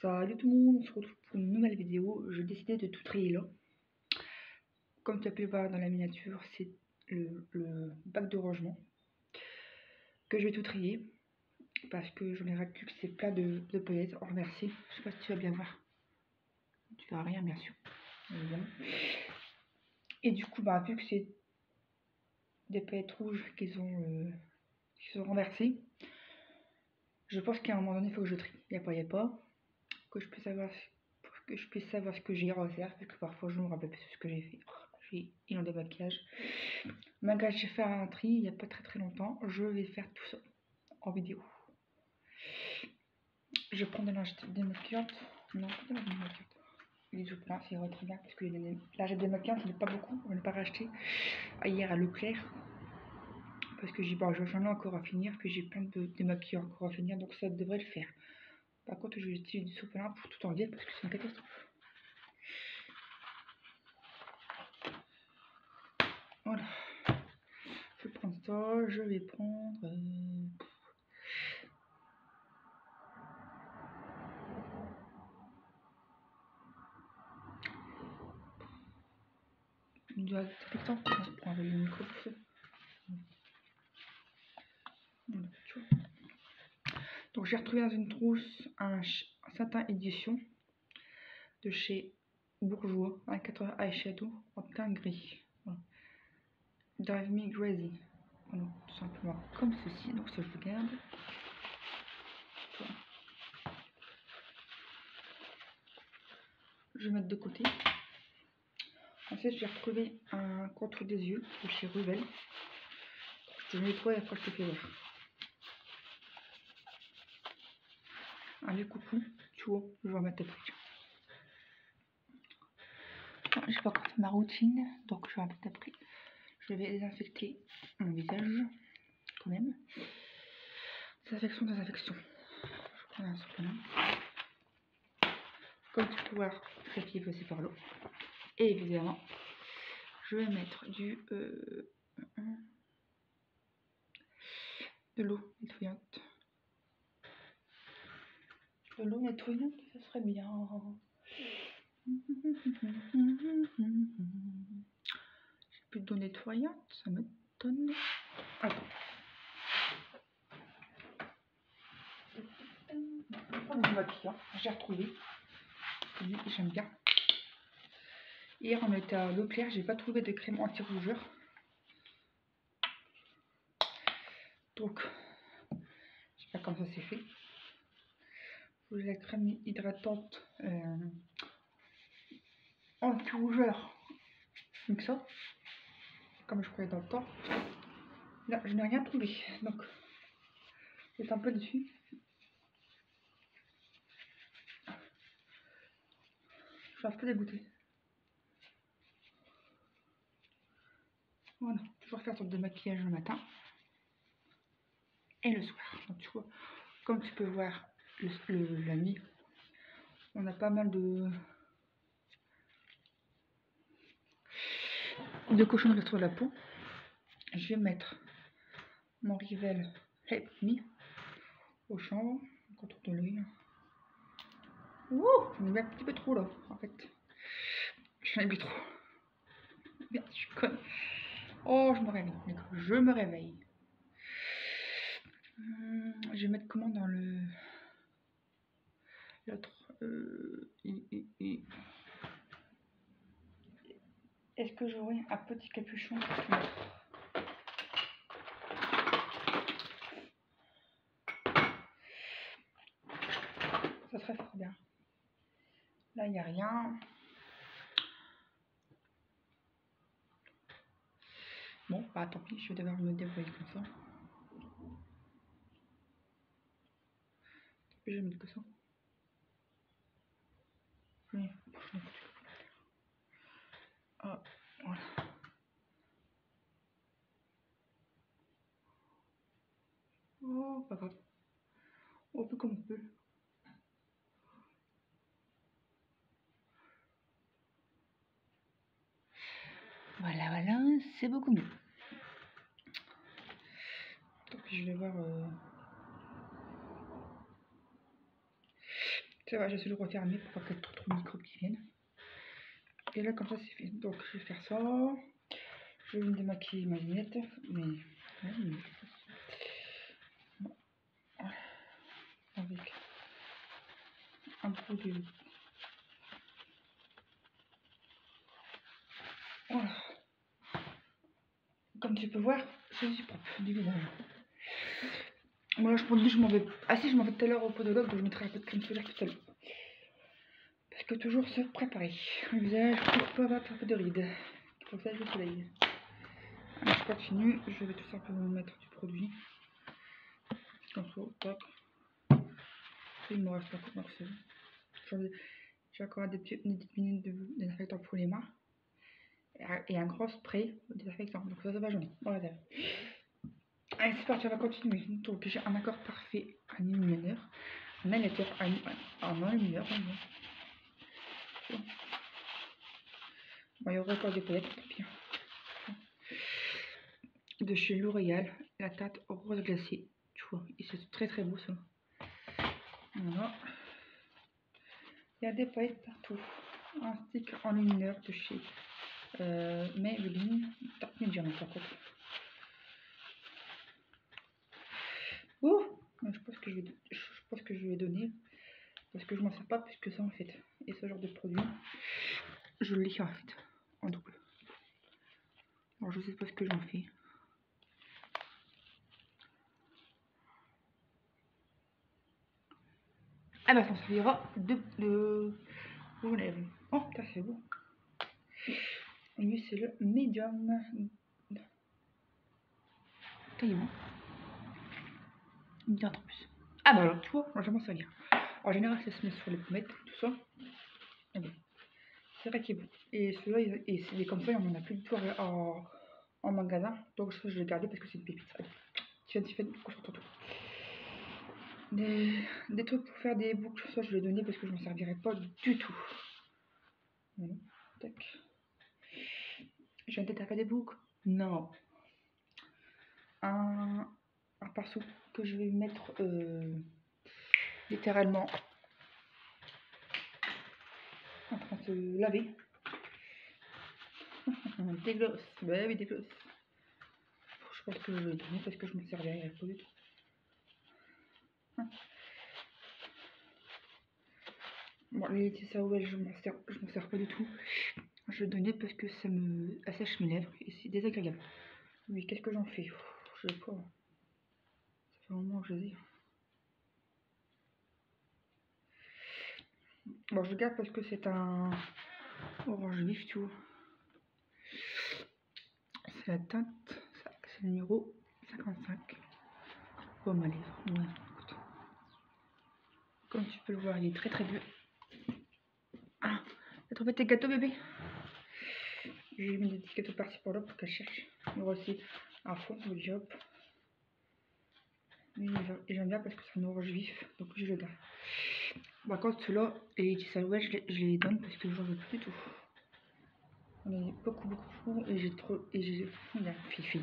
Salut tout le monde, on se retrouve pour une nouvelle vidéo. J'ai décidé de tout trier là. Comme tu as pu le voir dans la miniature, c'est le bac de rangement que je vais tout trier parce que j'en ai ras que c'est plein de paillettes. Oh merci, je sais pas si tu vas bien voir. Tu verras rien bien sûr. Évidemment. Et du coup, vu que c'est des paillettes rouges qui sont renversées, je pense qu'à un moment donné il faut que je trie. Il n'y a pas. Que je puisse savoir ce que j'ai à refaire, parce que parfois je me rappelle plus ce que j'ai fait. J'ai inondé le maquillage. Malgré que j'ai fait un tri il n'y a pas très longtemps, je vais faire tout ça en vidéo. Je prends des lingettes démaquillantes. Non, pas de lingettes démaquillantes. Les autres là, c'est très bien parce que les lingettes démaquillantes, il n'y en a pas beaucoup. On n'a pas racheté hier à Leclerc. Parce que j'en ai encore à finir, puis j'ai plein de démaquillants encore à finir, donc ça devrait le faire. Par contre, je vais utiliser du sopalin pour tout enlever parce que c'est une catastrophe. Voilà. Je vais prendre ça, je vais prendre... Du désinfectant pour enlever le micro pour ça. Donc j'ai retrouvé dans une trousse un satin édition de chez Bourjois, 24 eyeshadow en teint gris. Voilà. Drive Me Crazy. Voilà, tout simplement comme ceci. Donc ça je le garde. Voilà. Je vais mettre de côté. Ensuite j'ai retrouvé un contour des yeux de chez Ruvel. Je le nettoie et après je te fais voir. Allez coucou, tu vois, je vais remettre après. J'ai pas encore fait ma routine, donc je vais remettre après. Je vais désinfecter mon visage, quand même. Désinfection. Je prends un supplément. Comme tu peux voir, je vais passer par l'eau. Et évidemment, je vais mettre de l'eau nettoyante. De l'eau nettoyante, ça serait bien. J'ai plus d'eau nettoyante, ça m'étonne. Attends. Du maquillant, j'ai retrouvé. J'aime bien. Hier on était à Leclerc, j'ai pas trouvé de crème anti-rougeur. Donc, je sais pas comment ça s'est fait. Vous avez la crème hydratante anti-rougeur. Donc ça, comme je croyais dans le temps. Là, je n'ai rien trouvé. Donc, c'est un peu dessus. Je suis un peu dégoûtée. Voilà, toujours faire sorte de maquillage le matin et le soir. Donc, tu vois, comme tu peux voir la nuit, on a pas mal de cochonneries sur la peau. Je vais mettre mon Rivel Help Me au champ, contour de l'œil. Ouh, j'en ai mis un petit peu trop là, en fait. J'en ai mis trop. Merde, je suis conne. Oh, je me réveille. Je me réveille. Je vais mettre comment dans l'autre Est-ce que j'aurai un petit capuchon pour te mettre? Ça serait fort bien. Là, il n'y a rien. Bon, bah tant pis, je vais devoir me débrouiller comme ça. Je vais mettre que ça. Oui, ah, voilà. Oh, pas grave. On peut comme on peut. Voilà, c'est beaucoup mieux. Tant pis, je vais voir. Ça va, j'essaie de le refermer pour pas qu'il y ait trop de microbes qui viennent. Et là, comme ça, c'est fait. Donc, je vais faire ça. Je vais me démaquiller ma lunette. Mais. Ouais, avec un peu de. Voilà. Comme tu peux voir, je suis propre du visage. Moi, je pense que je m'en vais. Ah si, je m'en vais tout à l'heure au podologue, donc je mettrai un peu de crème solaire tout à l'heure. Parce que toujours se préparer. Le visage pour pas avoir un peu de rides. Pour ça, je le soleil. Alors, je continue. Je vais tout simplement mettre du produit. Comme ça, tac. Il me reste encore Marcel. J'ai encore des petites minutes de désinfectant pour les mains. Et un gros spray désinfectant. Donc ça va jaune. Voilà. Allez, c'est parti, on va continuer. Donc j'ai un accord parfait, un illuminateur, un émetteur, un enlumineur. Bon, il y aurait encore des paillettes, tant pis. De chez L'Oréal, la teinte rose glacée. Tu vois, et c'est très très beau ça. Voilà. Il y a des paillettes partout. Un stick enlumineur de chez Maybelline, Dark Medium par contre. Ouh, je pense que je vais donner parce que je m'en sers pas plus que ça en fait. Et ce genre de produit, je l'ai en fait en double. Alors je sais pas ce que j'en fais. Ah bah ça servira de relève. Oh putain c'est beau. Lui c'est le médium. Taillez-moi. Bien en plus. Ah bah alors tu vois, moi je m'en servir. En général ça se met sur les pommettes, tout ça. Ah bon. C'est vrai qu'il est beau. Et celui-là, c'est comme ça, il n'y en a plus du tout en magasin. Donc je vais le garder parce que c'est une pépite. Allez, tu fais concentre-toi. Des trucs pour faire des boucles, ça je vais donner parce que je m'en servirai pas du tout. Voilà. Tac. J'ai peut-être à faire des boucles. Non. Un pinceau que je vais mettre littéralement en train de se laver. Dégloss. Bah oui, dégloss. Je pense que je vais le donner parce que je m'en servirai pas du tout. Bon, les Laetitia Howell, je m'en sers pas du tout. Je le donnais parce que ça me assèche mes lèvres et c'est désagréable. Oui, qu'est-ce que j'en fais? Je sais pas. Ça fait un moment que je dis. Bon, je garde parce que c'est un orange vif, tu vois. C'est la teinte, c'est le numéro 55. Pour ma lèvre. Ouais, écoute. Comme tu peux le voir, il est très très bleu. Ah, t'as trouvé tes gâteaux, bébé? J'ai mis des petits gâteaux par-ci par-là pour qu'elle cherche. Il y aura aussi un fond de job. Et j'aime bien parce que c'est un orange vif, donc je le garde. Par contre, ceux-là, les Laetitia Howell, je les donne parce que je n'en veux plus du tout. On est beaucoup, et j'ai trop. Et j'ai. Il y a Fifi.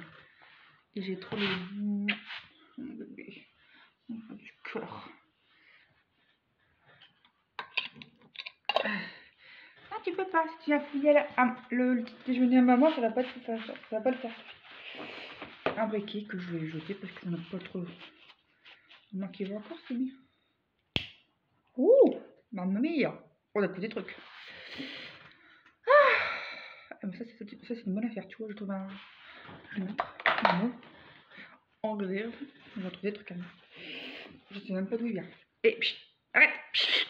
Et j'ai trop les. Mon bébé. Du cœur. Ah, tu peux pas. Si tu as fouillé le petit déjeuner à maman, ça va pas le faire. Un briquet que je vais jeter parce qu'on n'a pas trop. Moi qui va encore, c'est bien. Ouh, mamma mia. On a pris des trucs. Ah, mais ça c'est une bonne affaire, tu vois. Je trouve un. Je vais mettre un mot en réserve. On va trouver des trucs à moi. Je sais même pas d'où il vient. Et pchit, arrête. Pchit.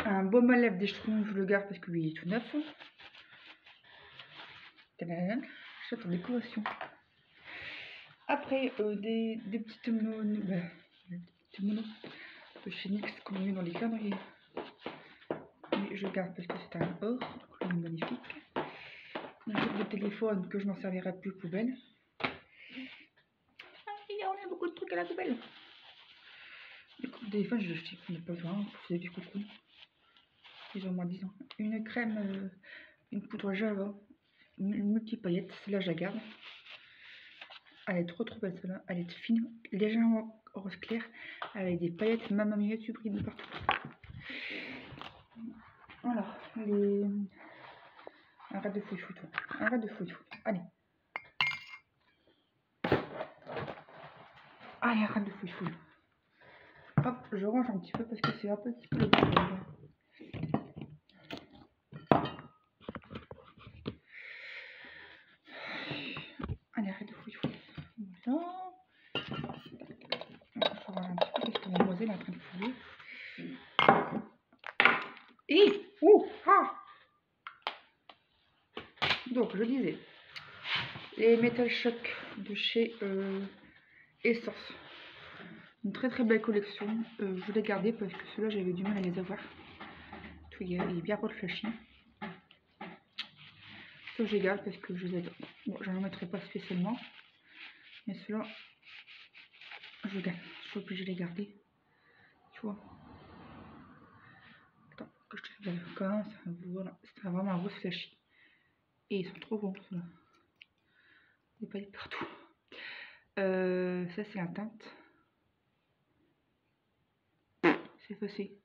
Un baume à lèvres des Schtroumpfs, je le garde parce que lui il est tout neuf. J'attends décoration. Après, des petites monos de chez NYX qu'on a mis dans les calendriers. Mais je garde parce que c'est un or, donc il est magnifique. Un truc de téléphone que je m'en servirai plus poubelle. Ah, on a beaucoup de trucs à la poubelle. Le téléphone, je l'ai jeté, on n'a pas besoin, c'est du coucou. Ils ont moins 10 ans. Une crème, une poudre Java, une multi-paillette, celle-là je la garde. Elle est trop belle celle-là. Elle est fine, légèrement rose clair, avec des paillettes Mamma Mia sublimes de partout. Voilà, les... Arrête de foutre, toi. Arrête de foutre. Allez. Allez, arrête de foutre. Hop, je range un petit peu parce que c'est un petit peu le problème. Allez, arrête de foutre. Voilà. Je range un petit peu parce que mademoiselle est en train de fouiller. Et ouh, ah. Donc, je disais, les Metal Shock de chez Essence. Une très belle collection. Je l'ai gardé parce que ceux-là, j'avais du mal à les avoir. Tout il est bien pour le flashy. Ça, je les garde parce que je les adore. Bon, je n'en mettrai pas spécialement. Mais ceux-là, je les garde. Je suis obligée de les garder. Tu vois. Attends, que je te regarde quand même. Voilà. C'est vraiment un rose flashy. Et ils sont trop bons, ceux-là. Des paillettes partout. Ça, c'est un teinte. C'est effacé.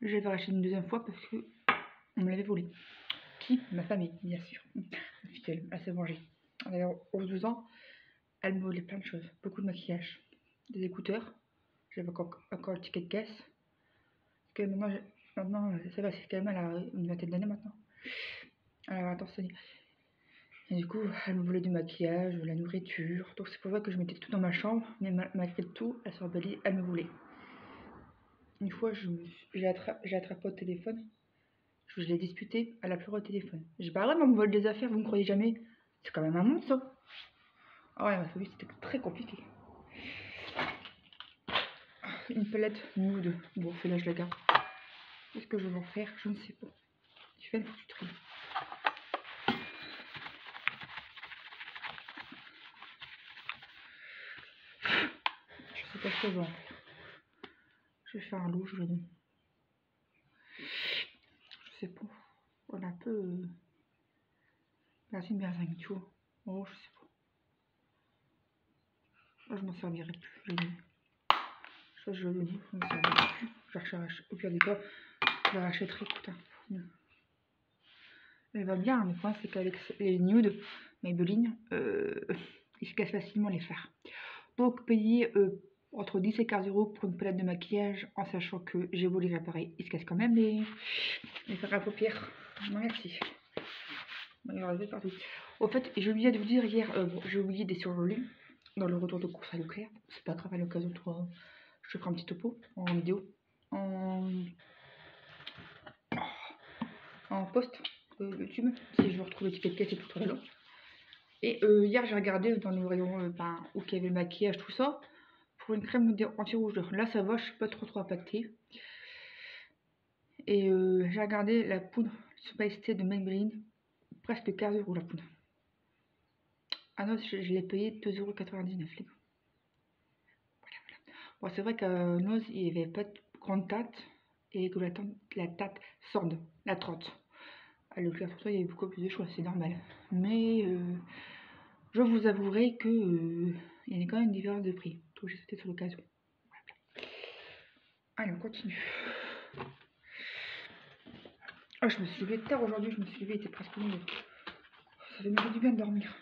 Je l'avais racheté une deuxième fois parce que on me l'avait volé. Qui? Ma famille, bien sûr. Fidèle, elle s'est vengée. D'ailleurs, aux 12 ans, elle me volait plein de choses. Beaucoup de maquillage, des écouteurs. J'avais encore le ticket de caisse. Parce que maintenant ça va, c'est quand même, elle a une vingtaine d'années maintenant. Elle a 14 années. Et du coup, elle me volait du maquillage, de la nourriture. Donc c'est pour ça que je mettais tout dans ma chambre. Mais malgré tout, elle se rebellait, elle me volait. Une fois, j'ai attrapé au téléphone. Je l'ai disputé, elle a pleuré au téléphone. J'ai pas vraiment me vole des affaires, vous me croyez jamais? C'est quand même un monde, ça. Ah ouais, ma famille, c'était très compliqué. Une palette nude. Bon, celle-là, je la garde. Qu'est-ce que je vais en faire? Je ne sais pas. Je fais une petite tri. Je sais pas ce que je vais en faire. Je vais faire un lot, je vais... Je sais pas. On a un peu... Là, c'est une berzingue, tu vois. Oh, je sais pas. Là, je m'en servirai plus. Je l'ai mis. Ça, je le dis. Je m'en servirai plus. Je recherche. Au pire des cas, je la rachèterai. Putain. Elle va bien, le point c'est qu'avec les nudes Maybelline, ils se cassent facilement les fers. Donc payer entre 10 et 15 € pour une palette de maquillage en sachant que j'ai volé l'appareil, ils se cassent quand même les fers à paupières. Non merci. Partout. Au fait, j'ai oublié de vous dire hier, bon, j'ai oublié des surgelés dans le retour de course à Leclerc. C'est pas grave, à l'occasion, toi, je te ferai un petit topo en vidéo, en post YouTube, si je retrouve le ticket de caisse et tout très long. Et hier, j'ai regardé dans le rayon où il y avait le maquillage, tout ça, pour une crème anti-rougeur. Là, ça va, je suis pas trop impactée. Et j'ai regardé la poudre Spice Tea de Maybelline, presque 15 € la poudre. Ah non, je l'ai payé 2,99 €, les gars. Voilà. Bon, c'est vrai qu'à Noz, il n'y avait pas de grande tate, et que la tate sorte, la trotte. À Leclerc, tout ça, il y avait beaucoup plus de choix, c'est normal. Mais je vous avouerai que il y a quand même une différence de prix. Donc j'ai sauté sur l'occasion. Voilà. Allez, on continue. Ah, je me suis levée tard aujourd'hui, je me suis levée, il était presque minuit. Ça fait du bien de dormir.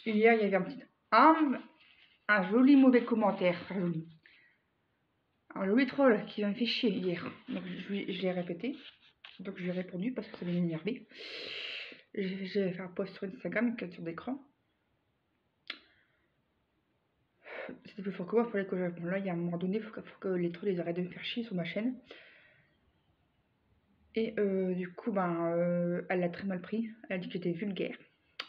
Hier, il y avait un joli mauvais commentaire. Un joli troll qui m'a fait chier hier. Donc je l'ai répété. Donc je lui ai répondu parce que ça m'est énervé. J'ai fait un post sur Instagram, une capture d'écran. C'était plus fort que moi, il fallait que je réponde. Là, il y a un moment donné, il faut que les trolls les arrêtent de me faire chier sur ma chaîne. Et du coup, elle l'a très mal pris. Elle a dit que j'étais vulgaire.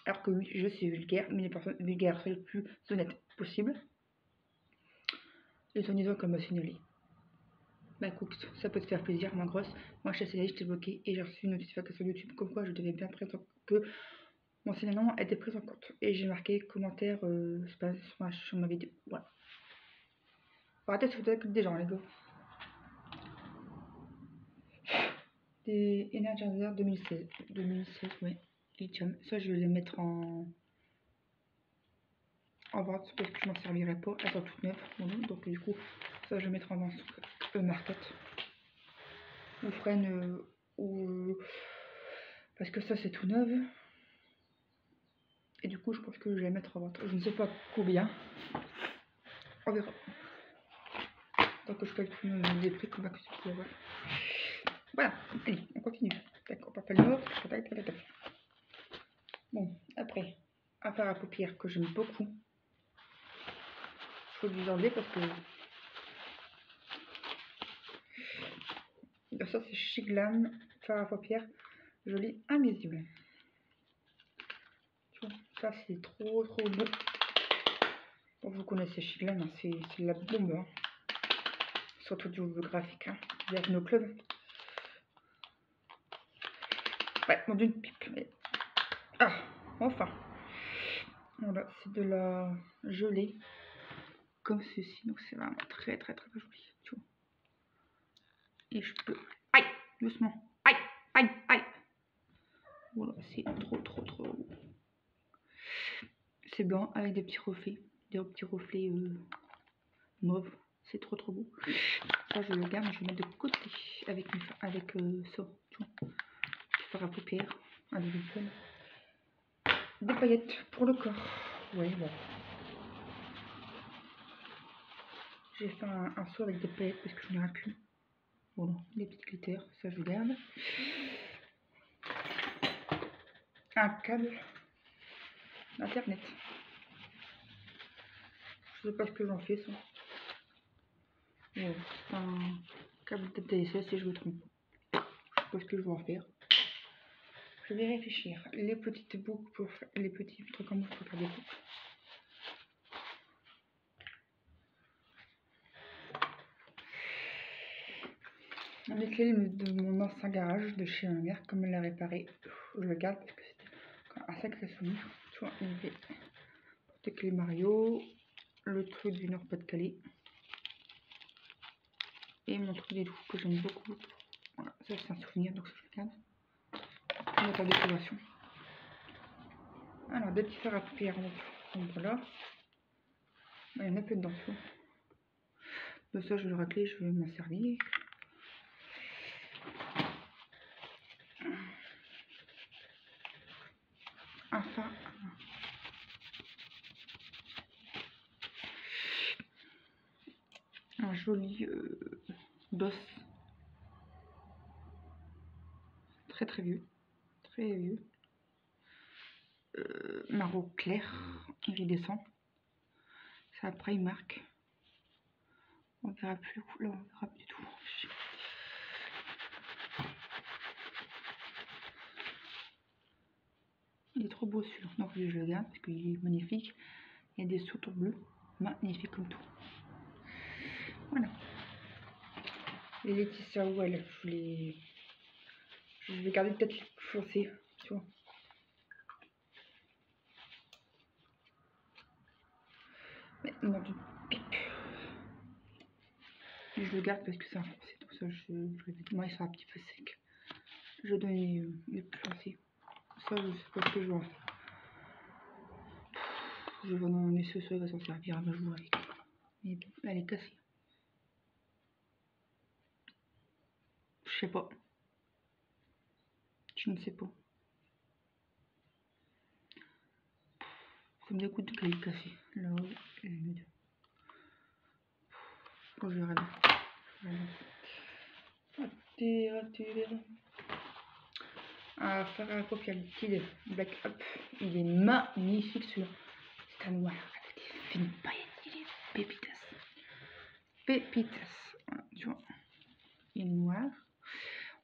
Alors que oui, je suis vulgaire, mais les personnes vulgaires sont les plus honnêtes possible. Et en disant qu'elle m'a signalé. Bah écoute, ça peut te faire plaisir, ma grosse. Moi, je t'ai signalé, je t'ai bloqué et j'ai reçu une notification sur YouTube comme quoi je devais bien présenter que mon signalement était pris en compte. Et j'ai marqué commentaire sur ma vidéo. Voilà. Faut arrêter de se foutre des gens, les gars. des Energizer 2016. 2016, ouais. Lithium. Ça, je vais les mettre en vente parce que je m'en servirai pas. Elles sont toutes neuves. Voilà. Donc, du coup, ça, je vais mettre en vente sur Market. Ou Fren. Parce que ça, c'est tout neuf. Et du coup, je pense que je vais les mettre en vente. Je ne sais pas combien. On verra. Tant que je calcule les prix qu'on va avoir. Voilà, allez, on continue. D'accord, on va l'autre. Bon, après, un fard à paupières que j'aime beaucoup. Il faut vous enlever parce que ça c'est Chez Glam, fard à paupières joli invisible. Tu vois, ça c'est trop beau. Bon, vous connaissez Chez Glam, hein, c'est la bombe. Hein. Surtout du graphique. Hein. Bienvenue au club. Ouais, mon d'une pipe. Mais... ah, enfin. Voilà, c'est de la gelée. Comme ceci. Donc c'est vraiment très joli. Tu vois. Et je peux... aïe, doucement. Aïe, aïe, aïe. Voilà, c'est trop beau. C'est blanc avec des petits reflets. Des petits reflets mauve. C'est trop beau. Ça, je le garde, je vais mettre de côté avec ça. Tu vois. Fard à paupières. Avec des paillettes pour le corps. Ouais, bon. J'ai fait un saut avec des paillettes parce que je n'en ai plus. Voilà, des petites glitters, ça je garde. Un câble d'internet. Je sais pas ce que j'en fais ça. Voilà, c'est un câble de TSS si je me trompe. Je sais pas ce que je vais en faire. Je vais réfléchir. Les petites boucles pour faire, les petits trucs en mousse pour faire des boucles. Les clés de mon ancien garage de chez ma mère, comme elle l'a réparé, je le garde parce que c'était un sacré souvenir. Tu vois, il y avait des clés Mario, le truc du Nord-Pas-de-Calais et mon truc des loups que j'aime beaucoup. Voilà, ça c'est un souvenir donc ça je le garde. Notre décoration. Alors, des petits fards à paupières. Donc voilà. Il y en a peu dedans. De ça, je vais le racler, je vais m'en servir. Enfin, un joli dos. Très vieux. Très vieux. Marron clair, iridescent. Ça après il marque. On verra plus là, on verra plus du tout. Il est trop beau celui-là, donc je le garde parce qu'il est magnifique. Il y a des sautours bleus, magnifique comme tout. Voilà. Les Laetitia Well, je vais garder peut-être les foncés, tu vois. Mais non, du pipe. Et je le garde parce que c'est un foncé, donc ça moi il sera un petit peu sec. Je donne les plus foncés. Ça je sais pas ce que je vais en faire. Je vais en laisser ça, il va s'en servir à ma jouer avec. Mais bon, elle est cassée. Je sais pas. Je ne sais pas. Ça me dégoûte qu'elle est cassée. Là-haut, et les deux. Bon, je vais regarder. Un fard à paupières liquide Black Up. Il est magnifique celui-là. C'est un noir avec des fines paillettes. Il est pépitas. Pépitas. Voilà, tu vois. Il est noir.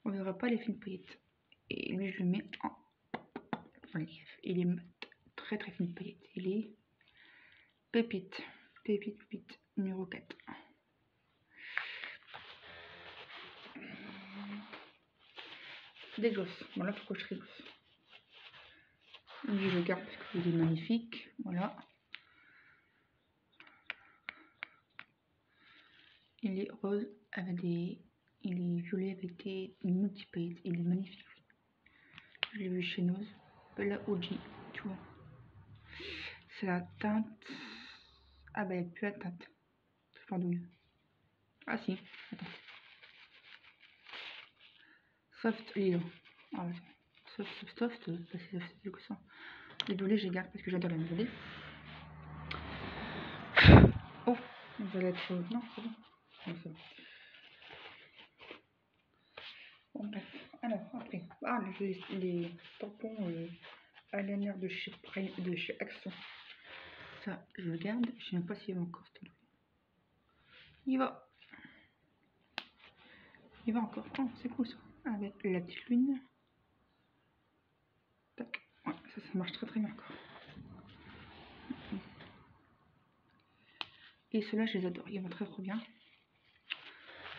On verra pas les fines paillettes. Et lui, je le mets en relief. Il est mat. Très fine paillettes. Il est pépite. Pépite. Numéro 4. Des gosses. Voilà pourquoi je serai gosse. Lui, je le garde parce qu'il est magnifique. Voilà. Il est rose avec des. Il est violet avec des multi-paillettes. Il est magnifique. Je l'ai vu chez Nose. Bella OG, tu vois. C'est la teinte. Ah bah, il n'y a plus la teinte. C'est pendouille. Ah si, attends. Soft lilo. Ah ouais. Soft, c'est que ça. Les violets, je les garde parce que j'adore les violets. Oh, ça va être. Non, c'est bon. Non, c'est bon. Bon, bref. Alors, après. Ah, les tampons eyeliner de chez Action. Ça, je le garde. Je sais même pas s'il va encore. Il va. Il va encore. Oh, c'est cool ça. Avec la petite lune. Tac. Ouais, ça marche très bien encore. Et ceux-là, je les adore. Ils vont très bien.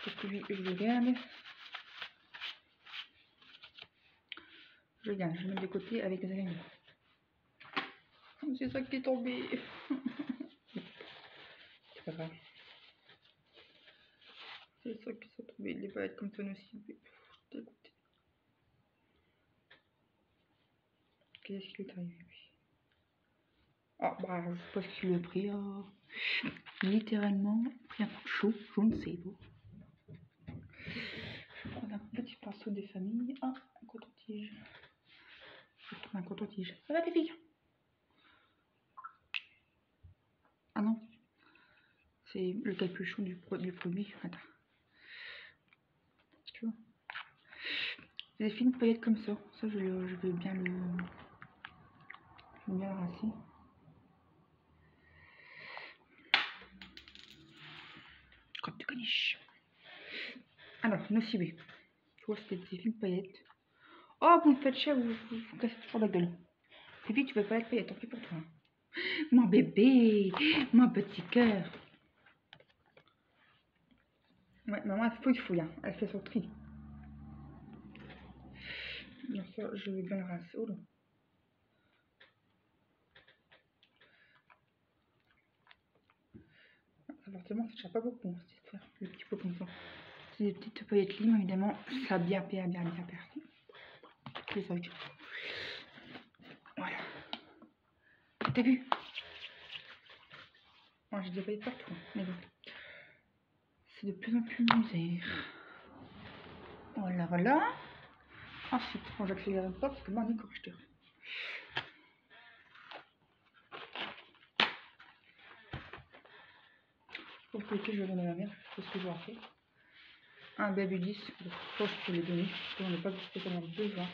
Parce que lui, je le garde. Je le garde. Je le mets de côté avec les eyeliner. Oh, c'est ça qui est tombé. C'est pas grave. C'est ça qui s'est tombé. Les paillettes comme ça aussi. Dégoûté. Qu'est-ce qu'il est arrivé lui? Ah, bah, je sais pas ce qu'il a pris. Littéralement, pris un coup de chaud. Je ne sais pas. Je vais prendre un petit pinceau des familles. Ah, un coton-tige. Je trouve un coton-tige. Ça va, les filles? Ah non. C'est le capuchon du produit. Attends. Tu vois? Des fines paillettes comme ça. Ça, je vais bien le. Je vais bien le rincer. Comme de caniche. Alors, nocibé. Tu vois, c'était des fines paillettes. Oh, vous me faites chier, vous cassez toujours la gueule. Bébé, tu veux pas être paillettes, tant pis pour toi. Mon bébé, mon petit cœur. Ouais, maman, elle fouille, hein. Elle fait son tri. Bien sûr, je vais bien le rincer. Oh là. Appartement, ça ne tient pas beaucoup, hein, cette histoire. Le petit pot comme ça. C'est des petites paillettes limes, évidemment. Ça a bien perdu. C'est ça. Voilà. T'as vu? Moi, j'ai des paillettes partout, mais bon. C'est de plus en plus misère. Voilà. Ensuite, bon, j'accélère pas parce que moi, on est correcteur. Pour que je vais donner à ma mère, c'est ce que je vais en faire. Un baby 10, je pense que je peux les donner, parce qu'on n'a pas spécialement besoin.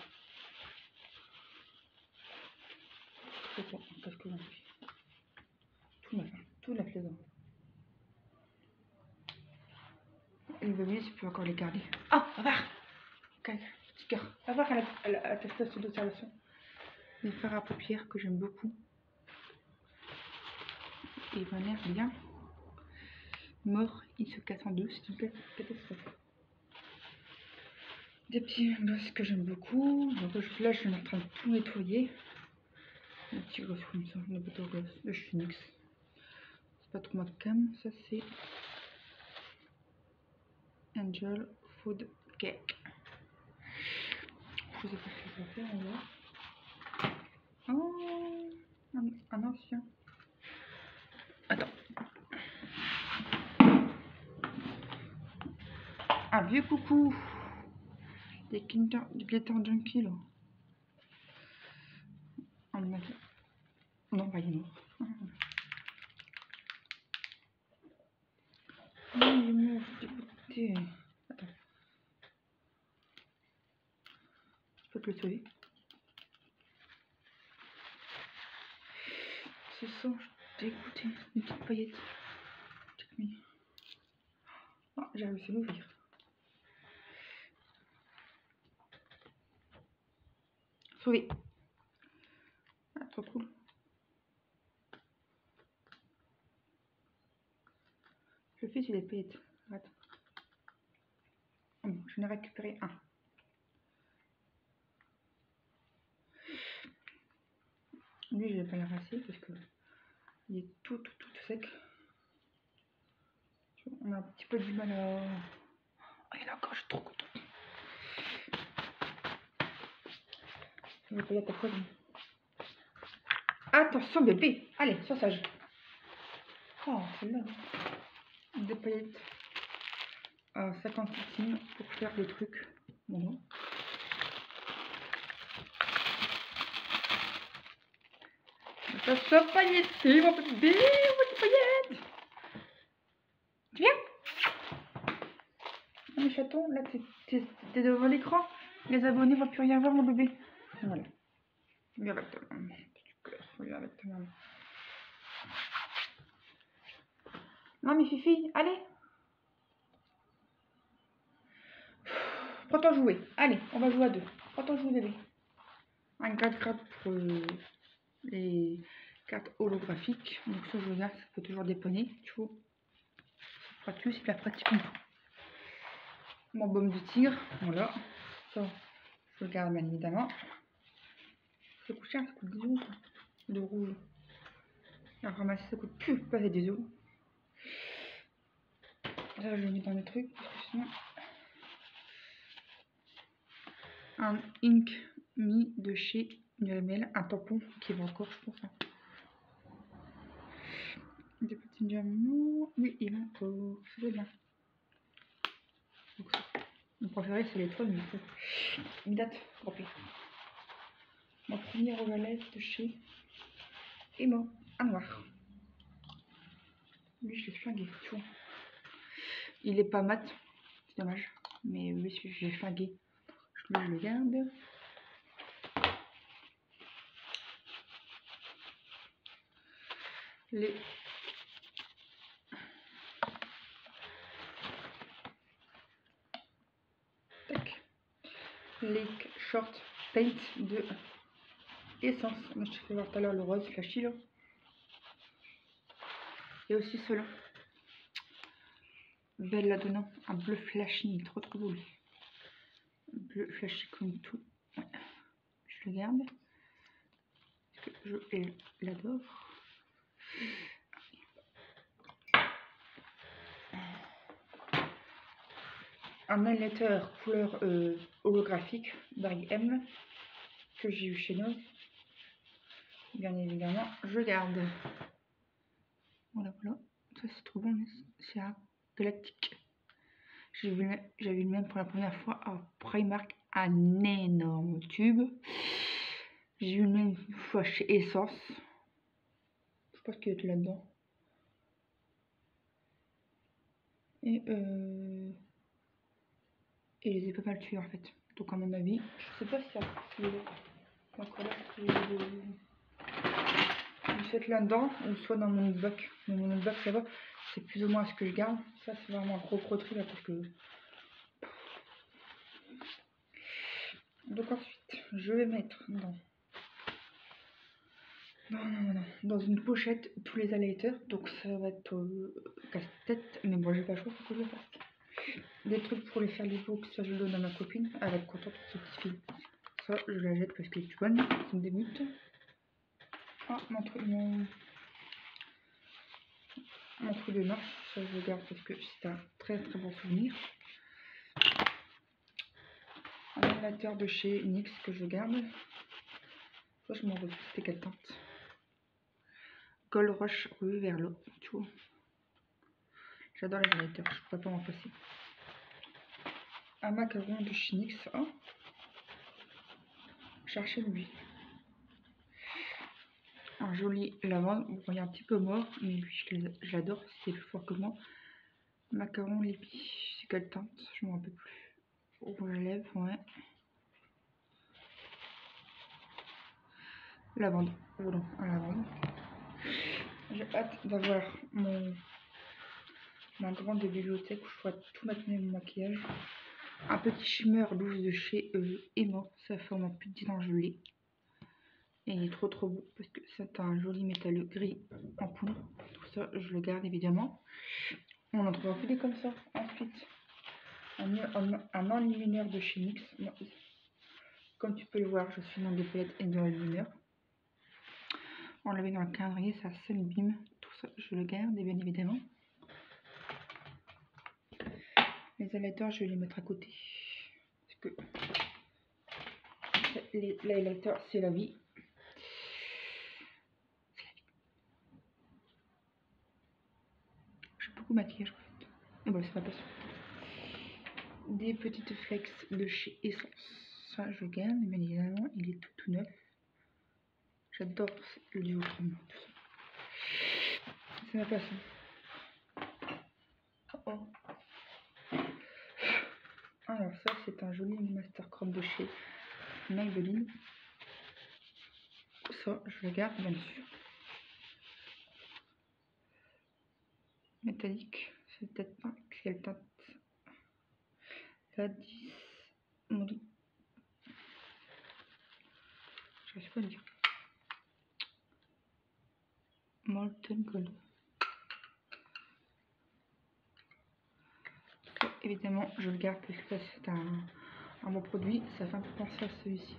C'est ça, parce que tout neuf dedans. Et le baby 10, je peux encore les garder. Ah, va voir! Petit cœur. Va voir à la testation d'observation. Les fards à paupières que j'aime beaucoup. Et il m'a l'air bien. Mort, il se casse en deux, c'est une catastrophe. Des petits glosses que j'aime beaucoup. Donc là, je suis en train de tout nettoyer. Des petits glosses comme ça, des petits glosses de chez NYX. C'est pas trop ma cam, ça c'est Angel Food Cake. Je sais pas ce que je vais faire, on va. Oh, un ancien. Attends. Un vieux coucou. Des glitter junkie là. Non, pas il est mort. Non, il est mort, dégoûté. Attends. Je peux te le sauver. C'est ça, je suis dégoûtée. Une petite paillette. Ah, j'ai réussi à l'ouvrir. Sauvé. Ah, trop cool. Je fais sur les paillettes. Attends. Bon, je n'ai récupéré un. Lui, je vais pas le rincer parce que il est tout sec. On a un petit peu du mal il y en a encore, je suis trop contente. Je vais pas y être à poison. Attention bébé, allez, sois sage. Oh, celle-là. Des paillettes à 50 centimes pour faire le truc. Bon. Ça soit pailleté, mon bébé, mon paillette. Tu viens? Mes chatons, là t'es devant l'écran. Les abonnés vont plus rien voir, mon bébé. Voilà. Viens avec ta maman. Viens avec ta maman. Non mais Fifi, allez. Prends ton jouet. Allez, on va jouer à 2. Prends ton jouet bébé. Un 4 cartes pour les cartes holographiques. Donc ça je regarde, ça peut toujours dépanner. Tu vois. Ça fera c'est la pratique. Mon baume de tigre. Voilà. Ça, je le garde bien évidemment. Ça coûte cher, ça coûte 10 euros. De rouge. À ramasser, ça coûte plus passer des euros. Là, je le mets dans mes trucs, parce que sinon... Un Ink Me de chez UML, un tampon qui va encore, je pense. Hein. Des petits diamants, oui, il va encore, c'est bien. Donc, mon préféré, c'est l'étoile, mais une date remplie. Mon premier overlay de chez Emo, un noir. Lui, je l'ai flingué, tu vois. Il est pas mat, c'est dommage, mais lui, je l'ai flingué. Je le garde. Les Lake Short Paint de Essence. Moi, je te fais voir tout à l'heure le rose flashy là. Et aussi cela. Belle là dedans. Un bleu flashy, trop trop beau. Bleu flashy comme tout. Ouais. Je le garde. Parce que je l'adore. Un highlighter couleur holographique Bag M que j'ai eu chez nous. Bien évidemment, je garde. Voilà, voilà. Ça c'est trop bon. C'est un galactique. J'avais vu le même pour la première fois à Primark, un énorme tube. J'ai eu le même une fois chez Essence. Je sais pas ce qu'il y a là-dedans. Et il les ai pas mal tués en fait. Donc à mon avis, je sais pas si ça la couleur du set là-dedans ou soit dans mon notebook. Dans mon notebook ça va, c'est plus ou moins ce que je garde. Ça c'est vraiment un gros tri là parce que... Donc ensuite, je vais mettre dans une pochette tous les highlighters. Donc ça va être casse-tête, mais moi j'ai pas le choix, faut que je le fasse. Des trucs pour les faire les books, ça je le donne à ma copine, elle va être contente de ce petit film. Ça je la jette parce qu'elle est bonne, ça me dégoûte. Ah, mon truc de marche, ça je le garde parce que c'est un très très bon souvenir. Un highlighter de chez NYX que je garde. Ça je m'en veux plus, c'était quelle teinte? Gold Rush rue vers l'eau, tu vois. J'adore les highlighters, je pourrais pas m'en passer. Un macaron de chez NYX, oh. Chercher lui. Un joli lavande, bon, il est un petit peu mort, mais lui j'adore, c'est plus fort que moi. Macaron Lépi, c'est quelle teinte? Je m'en rappelle plus. Rouge à lèvres, ouais. Lavande, voilà, un lavande. J'ai hâte d'avoir ma grande bibliothèque où je pourrais tout mettre mon maquillage. Un petit shimmer loose de chez Emo, ça forme un petit gelé. Et il est trop trop beau parce que c'est un joli métal gris en poudre. Tout ça, je le garde évidemment. On en trouve plus des comme ça. Ensuite, un enlumineur de chez NYX. Comme tu peux le voir, je suis dans des palettes et de l'enlumineur. On le met dans le calendrier, ça Sunbeam. Tout ça, je le garde bien évidemment. Les highlighters, je vais les mettre à côté. Parce que les highlighters, c'est la vie. J'ai beaucoup de maquillage en fait. Et bon, c'est ma passion. Des petites flex de chez Essence. Ça, je garde, mais bien évidemment, il est tout neuf. J'adore le duochrome, tout ça. C'est ma passion. Oh. Alors ça, c'est un joli master chrome de chez Maybelline. Ça, je le garde, bien sûr. Métallique, c'est peut-être pas quelle teinte. La 10 Molly. Je sais pas le dire. Molten Gold. Évidemment, je le garde parce que c'est un bon produit. Ça fait un peu penser à celui-ci.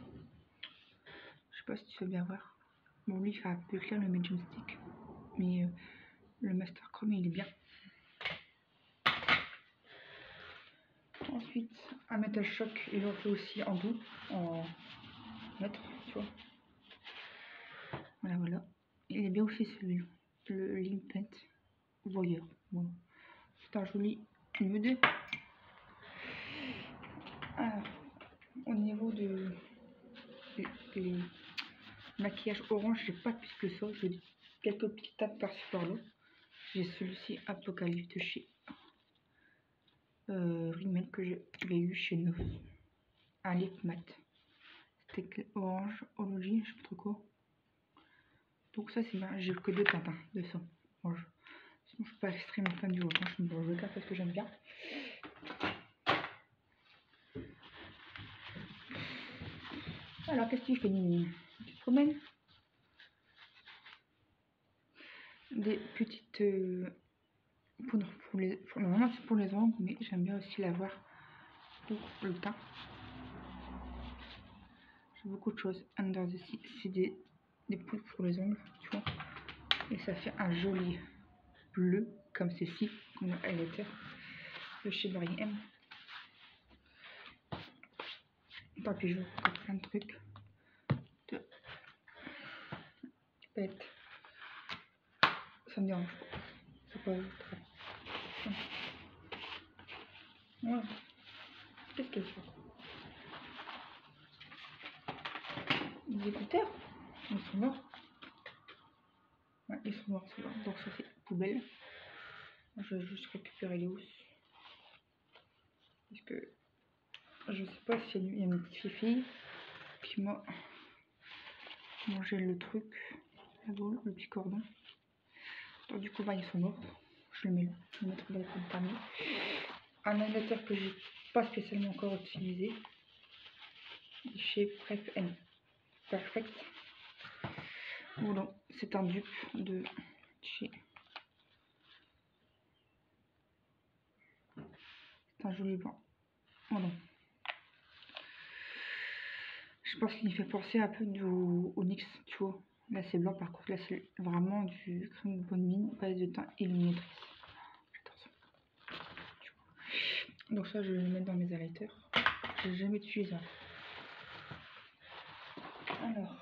Je sais pas si tu veux bien voir. Bon, lui, il fait un peu clair le medium stick. Mais le master chrome, il est bien. Ensuite, un Metal Shock. Il en fait aussi en doux, en mètre, tu vois. Voilà, voilà. Il est bien fait celui-là. Le Limpet Voyeur. Voilà. C'est un joli nude. Alors, au niveau de les maquillage orange, j'ai pas plus que ça. J'ai quelques petites tapes par-ci par-là. J'ai celui-ci Apocalypse de chez Rimmel que j'avais eu chez nous. Un lip mat. C'était orange, ologie, je sais pas trop quoi. Donc ça c'est bien. J'ai que deux teintes de ça. Orange. Sinon je suis pas extrêmement fan du orange. Mais bon, je le garde parce que j'aime bien. Alors qu'est-ce que je fais? Une petite promène. Des petites poudres pour les... Normalement c'est pour les ongles, mais j'aime bien aussi l'avoir pour le teint. J'ai beaucoup de choses. Under the Sea, c'est des poudres pour les ongles, tu vois. Et ça fait un joli bleu, comme ceci, comme le highlighter de chez Barry M. Tant pis, je vois plein de trucs. De bête. Ça me dérange pas. C'est pas très... Voilà. Qu'est-ce qu'elle fait? Des écouteurs? Ils sont morts. Ouais, ils sont morts, ceux-là. Donc ça c'est poubelle. Je vais juste récupérer les housses. Parce que je sais pas s'il y a une petite fille qui m'a mangé le truc, la boule, le petit cordon. Donc du coup bah ils sont morts. Je le mets là. Je vais mettre dans le panier. Un highlighter que j'ai pas spécialement encore utilisé. Chez Prep and Perfect. Voilà, c'est un dupe de chez. C'est un joli blanc. Voilà. Je pense qu'il me fait penser un peu au NYX, tu vois. Là c'est blanc, par contre là c'est vraiment du crème de bonne mine, base de teint illuminatrice. J'adore ça. Donc ça je vais le mettre dans mes highlighters. Je n'ai jamais utilisé ça. Alors.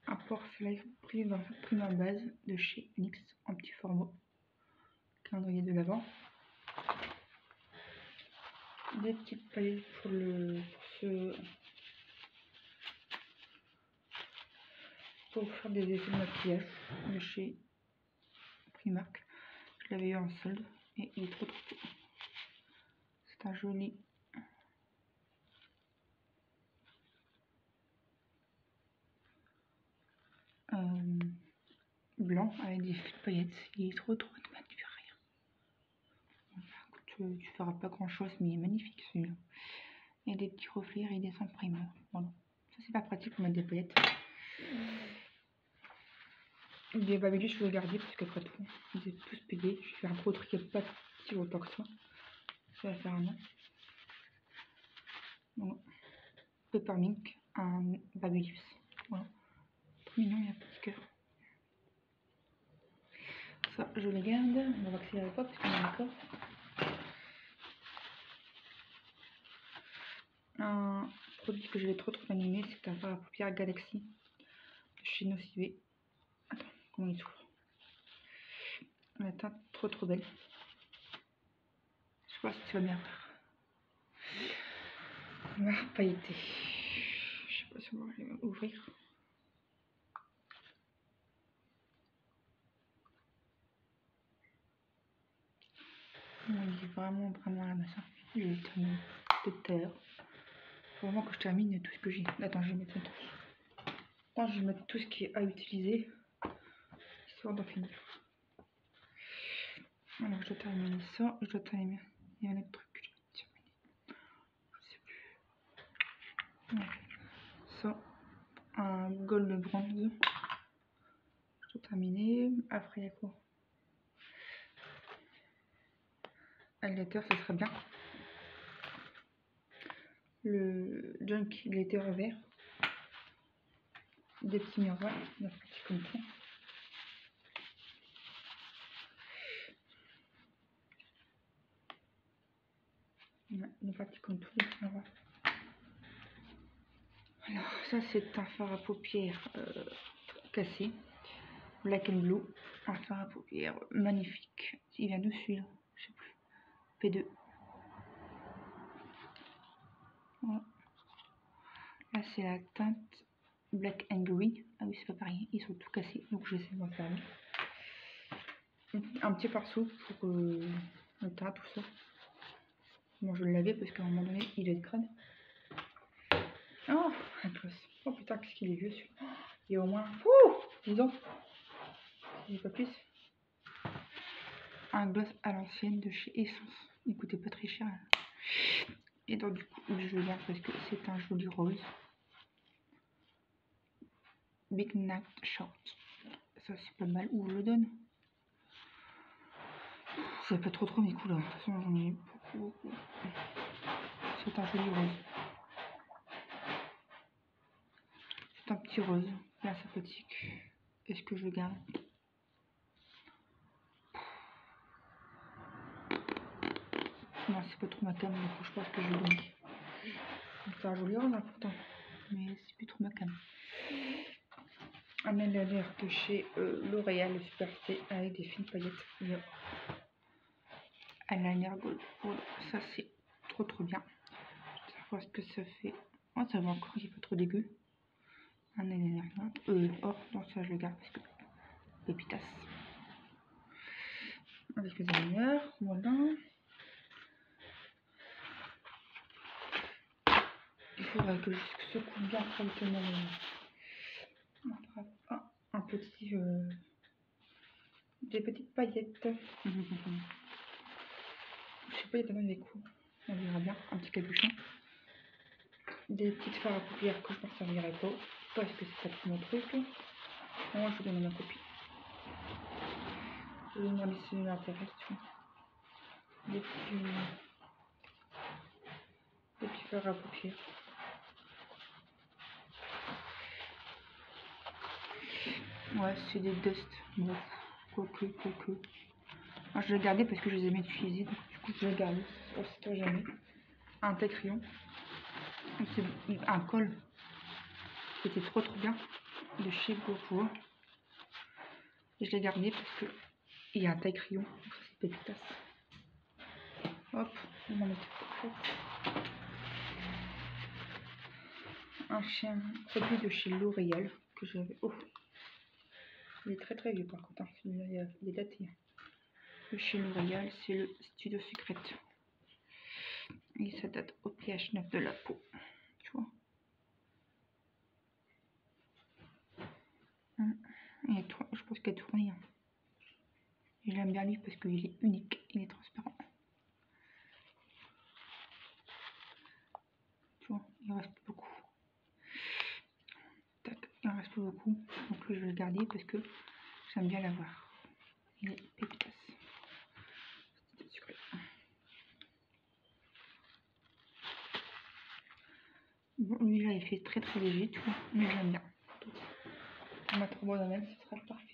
Un porcelain prime à base de chez NYX en petit format. Calendrier de l'avant. Des petites palettes pour faire des effets de maquillage de chez Primark. Je l'avais eu en solde et il est trop beau. C'est un joli blanc avec des paillettes. Il est trop mat, tu fais rien. Enfin, tu feras pas grand chose, mais il est magnifique celui-là. Il y a des petits reflets iridescents primaires. Voilà. Ça c'est pas pratique pour mettre des paillettes. Des Babylus je vais les garder parce qu'après tout, ils étaient tous payés. Je vais faire un gros truc, il n'y a pas si longtemps que ça. Ça va faire un an. Bon. Peppermint, un Babyliss. Voilà. Trop mignon, il y a un petit cœur. Ça, je les garde. On va accélérer pas parce qu'on est d'accord. Un produit que je vais trop animer, c'est un fard à paupières Galaxy de chez Nocivé. Attends, comment il s'ouvre? La teinte trop belle. Je sais pas si tu vas bien voir. Noir pailleté. Je sais pas si on va ouvrir. On dit vraiment à la masse. Je vais terminer tout à l'heure. Faut vraiment que je termine tout ce que j'ai. Attends, je vais mettre un truc. Attends, je vais mettre tout ce qui est à utiliser. Histoire d'en finir. Alors, je dois terminer ça. Je dois terminer. Il y a un autre truc que je dois terminer. Je sais plus. Ouais. Ça. Un gold bronze. Je dois terminer. Après, il y a quoi? Alligator, ça serait bien. Le junk glitter vert. Des petits miroirs. Des petits comme ça. Ouais, des petits comme tous les miroirs. Alors, ça, c'est un fard à paupières cassé. Black and Blue. Un fard à paupières magnifique. Il vient de celui-là. Je sais plus. P2. Voilà. Là, c'est la teinte Black and Grey. Ah oui, c'est pas pareil. Ils sont tout cassés. Donc, je vais essayer de m'en faire un petit pinceau pour le teint, tout ça. Bon, je vais le laver parce qu'à un moment donné, il est de crâne. Oh, un gloss. Oh putain, qu'est-ce qu'il est vieux celui-là. Il y a au moins 10 ans. Si pas plus. Un gloss à l'ancienne de chez Essence. Il coûtait pas très cher. Et donc, du coup, je le garde parce que c'est un joli rose. Big Night Short. Ça, c'est pas mal. Où je le donne? C'est pas trop mes couleurs. De toute façon, j'en ai beaucoup. C'est un joli rose. C'est un petit rose. Bien sympathique. Est-ce que je le garde? Non, c'est pas trop ma cam, donc je pense que je vais le donner. C'est un joli rose, hein, pourtant. Mais c'est plus trop ma cam. Un eyeliner de chez L'Oréal Super C avec des fines paillettes. Eyeliner gold. Voilà, ça c'est trop bien. Je sais pas ce que ça fait. Oh, ça va encore, il est pas trop dégueu. Un eyeliner or, non, ça je le garde parce que pépitas. Avec les eyeliner, voilà. Il faudrait que je secoue bien correctement un petit des petites paillettes. Je sais pas, il y a pas mal des coups. On verra bien. Un petit capuchon. Des petites fards à paupières que je ne servirai pas. Parce que c'est pas trop mon truc. Moi, je donne à ma copine. Je vais demander si ça m'intéresse, tu vois. Des petits fards à paupières. Ouais, c'est des dust. Bon, quoique. Moi, je l'ai gardé parce que je les aimais utiliser. Donc, du coup, je l'ai gardé. On sait jamais. Un taille crayon. C'est un col. C'était trop bien. De chez Bourgeois. Et je l'ai gardé parce que il y a un taille crayon. Donc, ça, c'est pépitas. Hop, on va mettre un chien produit de chez L'Oréal que j'avais. Oh, il est très vieux par contre. Hein. Celui-là, il est daté. De chez L'Oréal, c'est le Studio Secret. Et ça date au pH 9 de la peau. Tu vois. Et je pense qu'il a tourné. Hein. Et j'aime bien lui parce qu'il est unique, il est transparent. Tu vois, il reste beaucoup. Tac, il en reste beaucoup. Donc lui, je vais le garder parce que j'aime bien l'avoir. Il est pépitas. Bon, lui là il fait très très léger, tu vois, mais j'aime bien. Pour ma trop bonne amène, ce sera parfait.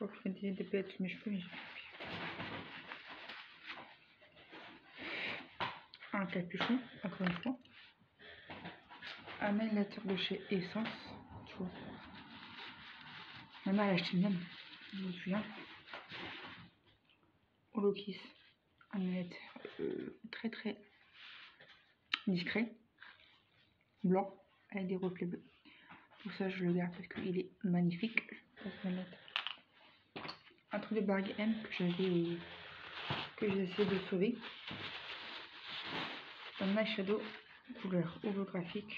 Je vais essayer de paillettes sur mes cheveux, mais j'ai un capuchon, encore une fois. Un highlighter de chez Essence, tu vois. Ma mère elle a acheté le même, je me souviens. Holokiss, un highlighter très très discret, blanc, avec des reflets bleus. Pour ça je le garde parce qu'il est magnifique. Un truc de Barry M que j'ai essayé de sauver. Un eyeshadow couleur holographique.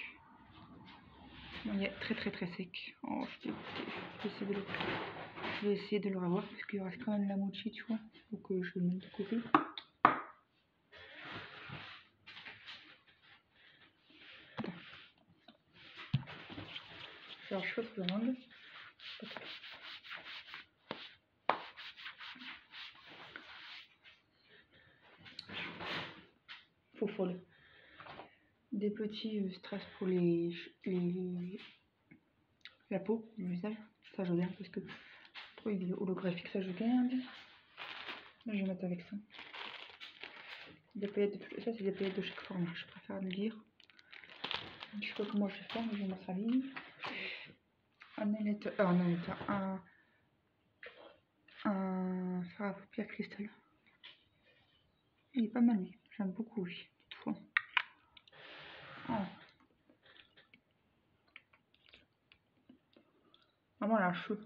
Il est très très très sec. Oh, je vais essayer de le revoir parce qu'il reste quand même la moitié, tu vois. Donc je vais le mettre de côté. Alors je fais tout le monde. Faux folle. Des petits strass pour la peau, le visage. Ça je garde parce que trop il est holographique, ça je garde. Là, je vais mettre avec ça. Des paillettes de... Ça c'est des paillettes de chaque format, je préfère le dire. Je sais pas comment je vais faire, mais je vais mettre ça ligne. Un fard à paupières cristal. Il est pas mal lui, j'aime beaucoup lui. Toutefois. Oh. Vraiment la cheveux.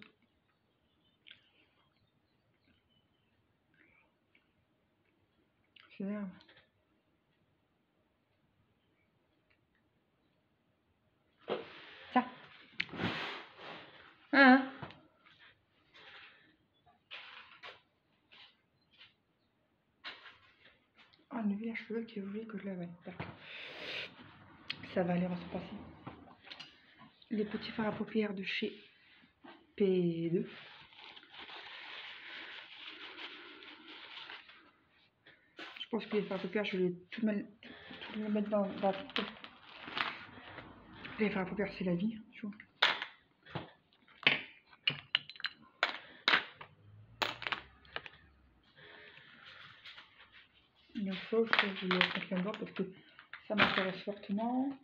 C'est vert. Ça. Hein? Enlever la cheveux qui voulait que je l'avale. Ça va aller se passer. Les petits fards à paupières de chez P2. Je pense que les fards à paupières, je vais tout les mettre dans tout. Les fards à paupières, c'est la vie, tu vois. Donc ça, je vais le mettre là-bas parce que ça m'intéresse fortement.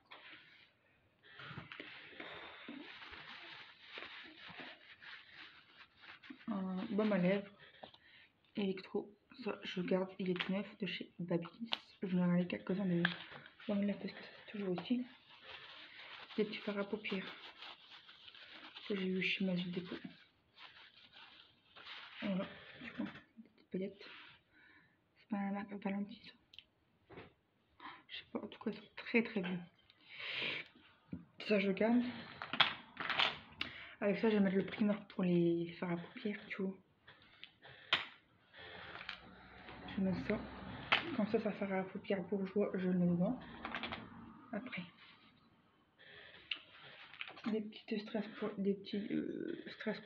Un baume à lèvres électro, ça je garde, il est tout neuf de chez Babyliss. Je vais en aller quelques-uns de baume à lèvres parce que ça c'est toujours utile. Des petits fards à paupières que j'ai eu chez Magic Dépôt. Voilà, tu vois, des petites paillettes. C'est pas la marque Valentine ça. Je sais pas, en tout cas c'est très très bien. Ça je garde. Avec ça je vais mettre le primer pour les fards à paupières, tu vois. Je mets ça. Comme ça fera la paupière bourgeois, je le mets dedans. Après, des petits strass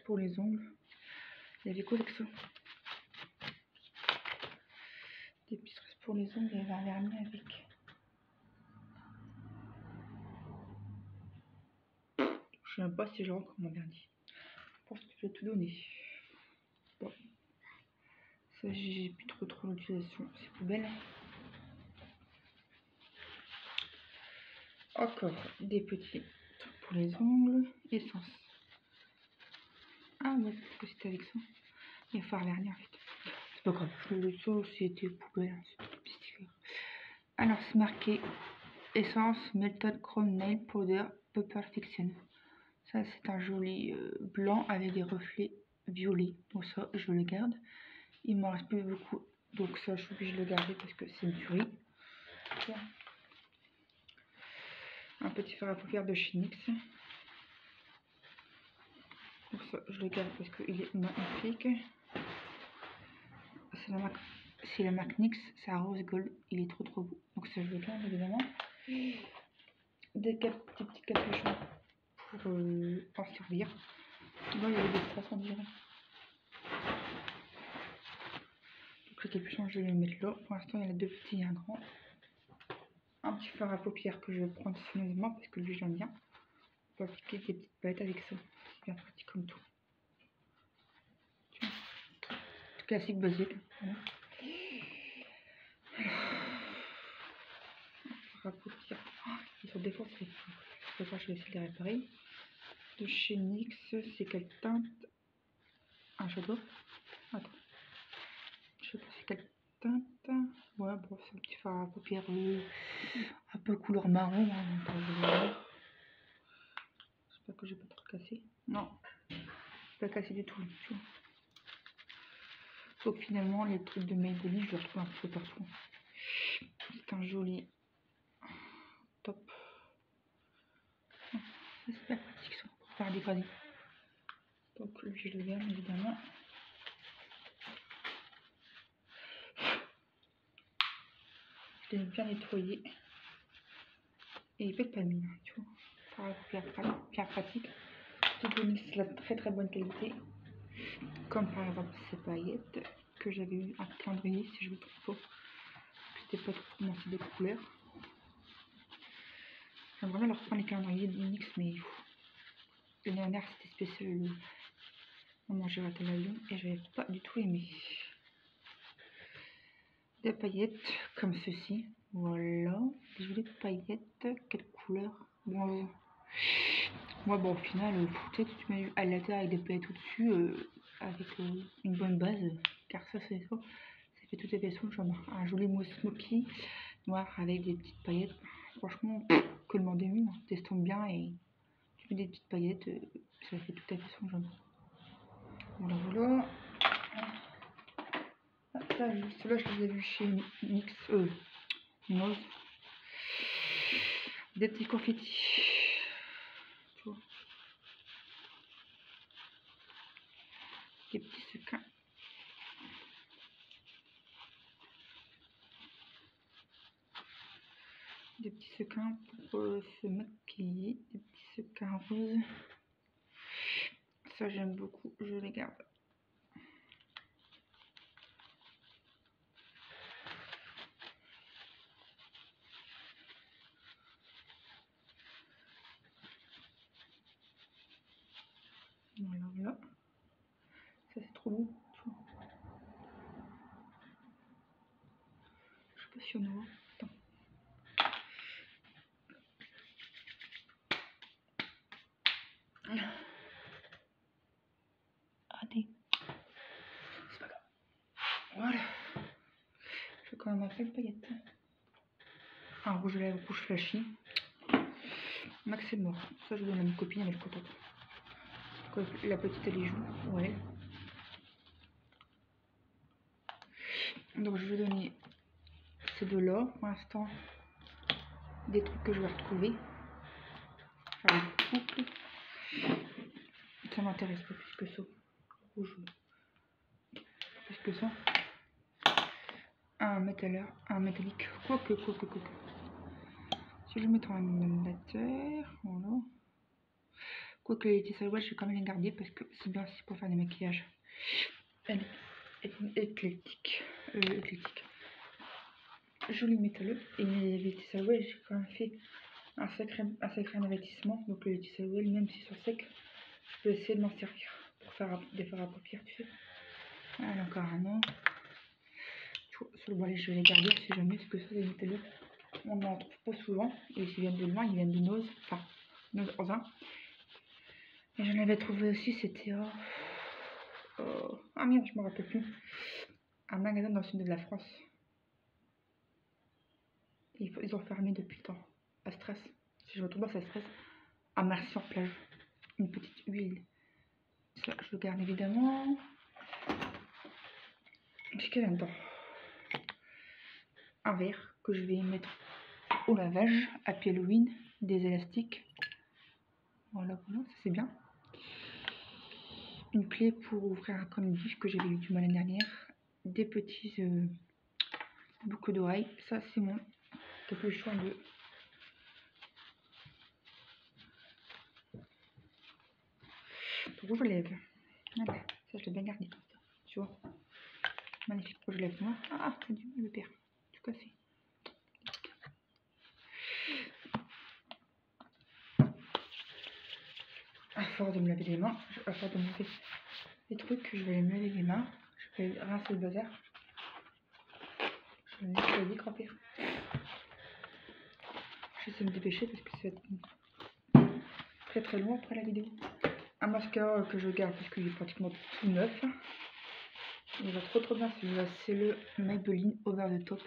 pour les ongles. Il y avait quoi avec ça? Des petits strass pour les ongles, il y avait un vernis avec. Je sais même pas si je rentre mon vernis. Je pense que je vais tout donner. Bon. Ça, j'ai plus trop l'utilisation. C'est poubelle. Encore des petits trucs pour les ongles. Essence. Ah ouais, parce que c'était avec ça. Il va falloir vernis en fait. C'est pas grave. Ça, c'était poubelle. C'est alors, c'est marqué Essence Melted Chrome Nail Powder Pepper Fiction. Ça, c'est un joli blanc avec des reflets violets. Donc ça, je le garde. Il m'en reste plus beaucoup. Donc ça, je suis obligée de le garder parce que c'est une tuerie. Un petit fard à paupières de chez NYX. Donc ça, je le garde parce qu'il est magnifique. C'est la marque NYX. C'est un rose gold. Il est trop beau. Donc ça, je le garde évidemment. Des petits capuchons pour en servir. Là, il y avait des strass, on dirait. capuchon, je vais le mettre là. Pour l'instant, il y en a deux petits et un grand. Un petit fard à paupières que je vais prendre soigneusement parce que lui, j'aime bien. On peut appliquer des petites paillettes avec ça. C'est bien pratique comme tout. Classique basique. Voilà. Fard à paupières. Oh, ils sont défoncés. Je vais essayer de les réparer. De chez NYX, c'est quelle teinte? Un shadow. Attends. Je sais pas c'est quelle teinte. Ouais, bon, c'est un petit fard à paupières un peu couleur marron. Hein, j'espère que j'ai pas trop cassé. Non, pas cassé du tout. Tu vois. Donc finalement, les trucs de Maybelline, je les retrouve un peu partout. C'est un joli top. C'est super pratique ça, pour faire des gradés. Donc lui, je le garde évidemment. Je l'ai bien nettoyé. Et il pète pas de mine, tu vois. Bien pratique. C'est de la très très bonne qualité. Comme par exemple ces paillettes que j'avais eu à calendrier, si je me trompe pas. C'était pas trop pour mon de couleur. J'aimerais bien leur prendre les calendriers de NYX, mais l'année dernière c'était spécial. Maman, j'ai raté l'avion et j'avais pas du tout aimé. Des paillettes comme ceci. Voilà. Des jolies paillettes. Quelle couleur? Bon, moi, bon, au final, peut-être que tu mets à l'intérieur avec des paillettes au-dessus, avec une bonne base, car ça, c'est ça. Ça fait tout à fait son genre. Un joli mousse smoky noir avec des petites paillettes. Franchement, que demander mieux. T'estompes bien et tu mets des petites paillettes, ça fait tout à fait son genre. Voilà, voilà. Là, ceux-là, je les ai vus chez NYX, Nose. Des petits confettis. Tu vois. Des petits sequins. Des petits sequins pour se maquiller. Des petits sequins roses. Ça, j'aime beaucoup. Je les garde. Voilà, voilà. Ça, c'est trop beau. Je sais pas si on voit. Attends. Raté. C'est pas grave. Voilà. Je vais quand même appeler une paillette. Un rouge à lèvres, rouge flashy. Max est mort. Ça, je donne à ma copine, elle est contente. La petite, elle y joue. Ouais. Donc, je vais donner ces deux-là. Pour l'instant, des trucs que je vais retrouver. Couple. Ça m'intéresse pas plus que ça. Rouge. Plus que ça. Un métallique. Quoique. Si je le mets en animateur, voilà. Quoique les petits salouettes, je vais quand même les garder parce que c'est bien aussi pour faire des maquillages éclectiques. Joli métalleux. Et les petits salouettes, j'ai quand même fait un sacré investissement. Donc les petits salouettes, même s'ils sont secs, je peux essayer de m'en servir pour faire des fards à paupières, tu sais. Voilà, encore un an. Sur le balai, je vais les garder si jamais, parce que ça, des métalleux, on n'en trouve pas souvent. Et s'ils viennent de loin, ils viennent de Nose, enfin, Nose en un. Et j'en avais trouvé aussi, c'était ah merde, je me rappelle plus. Un magasin dans le sud de la France. Ils ont fermé depuis le temps. À Stress. Si je me trompe pas, c'est à Stress. À Marcy-en-Plage. Une petite huile. Ça, je le garde évidemment. Qu'est-ce qu'il y a là-dedans? Un verre que je vais mettre au lavage. Happy Halloween. Des élastiques. Voilà, ça c'est bien. Une clé pour ouvrir un coin de vif que j'avais eu du mal l'année dernière. Des petits boucles d'oreilles. Ça c'est mon capuchon de rouge à lèvres. Voilà, ça je l'ai bien gardé. Tu vois, magnifique rouge à lèvres noir. Ah, le pire, tout cassé. À force de me laver les mains, à force de me laver les trucs, je vais me laver les mains. Je vais rincer le bazar. Je vais nettoyer, grand pire. J'essaie de me dépêcher parce que ça va être très très long après la vidéo. Un mascara que je garde parce qu'il est pratiquement tout neuf. Il va trop bien celui-là, c'est le Maybelline Over the Top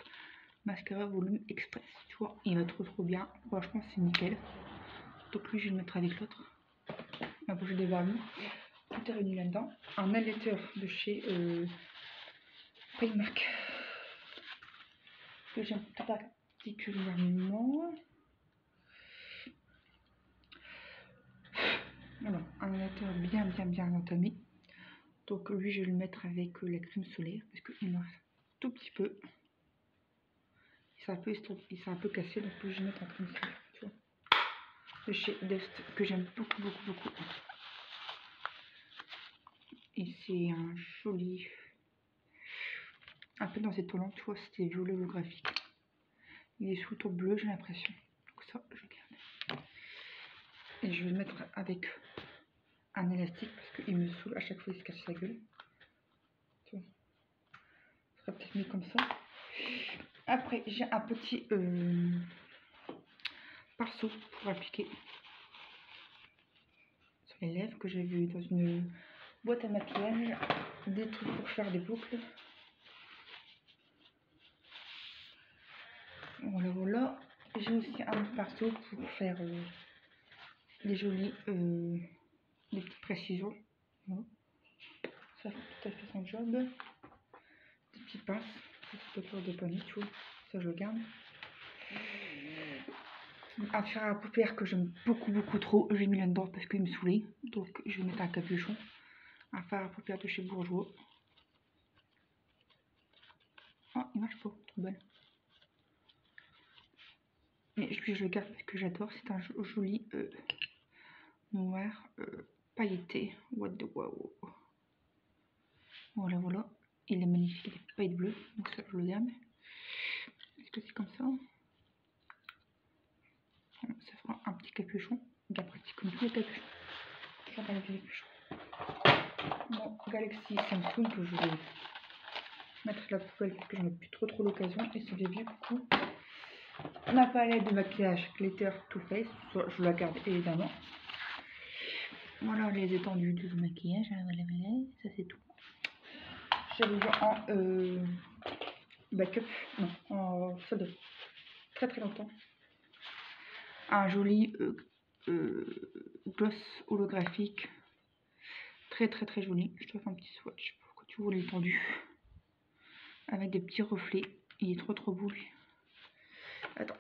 Mascara Volume Express. Tu vois, il va trop bien. Franchement, c'est nickel. Donc lui, je vais le mettre avec l'autre. Ma bouche des vernis. Tout est réuni là-dedans. Un highlighter de chez Primark que j'aime particulièrement. Voilà, un highlighter bien entamé. Donc lui, je vais le mettre avec la crème solaire parce qu'il me reste tout petit peu. Il s'est un peu cassé, donc lui, je vais mettre en crème solaire. Tu vois, de chez Dust que j'aime beaucoup. Et c'est un joli, un peu dans cette tons, tu vois, c'était violet holographique. Il est sous ton bleu, j'ai l'impression. Donc ça, je garde. Et je vais le mettre avec un élastique parce qu'il me saoule à chaque fois, il se casse la gueule. Tu vois, ce sera peut-être mieux comme ça. Après, j'ai un petit pinceau pour appliquer sur les lèvres que j'ai vu dans une boîte à maquillage, des trucs pour faire des boucles. Voilà. J'ai aussi un pinceau pour faire des jolies des petites précisions. Voilà. Ça fait tout à fait son job. Des petites pinces, des petites de panier, tu vois. Ça, je le garde. Un fer à paupières que j'aime beaucoup trop. J'ai mis là-dedans parce qu'il me saoulait. Donc, je vais mettre un capuchon. Un fer à paupières de chez Bourjois. Oh, il marche pas, trop belle. Mais je le garde parce que j'adore. C'est un joli noir pailleté. What the wow. Voilà. Il est magnifique, il est pailleté bleu. Donc ça, je le garde. Est-ce que c'est comme ça? Ça fera un petit capuchon. Bien pratique comme tous les capuchons. J'adore les capuchons. Mon Galaxy Samsung que je vais mettre à la poubelle parce que j'en ai plus trop l'occasion. Et ce vieux coup, ma palette de maquillage Glitter Too Faced, je la garde évidemment. Voilà les étendues de maquillage. Voilà, ça c'est tout. J'avais vu en backup, non, en ça de très longtemps. Un joli gloss holographique. Très joli. Je te fais un petit swatch pour que tu vois l'étendue. Avec des petits reflets. Il est trop beau lui. Attends.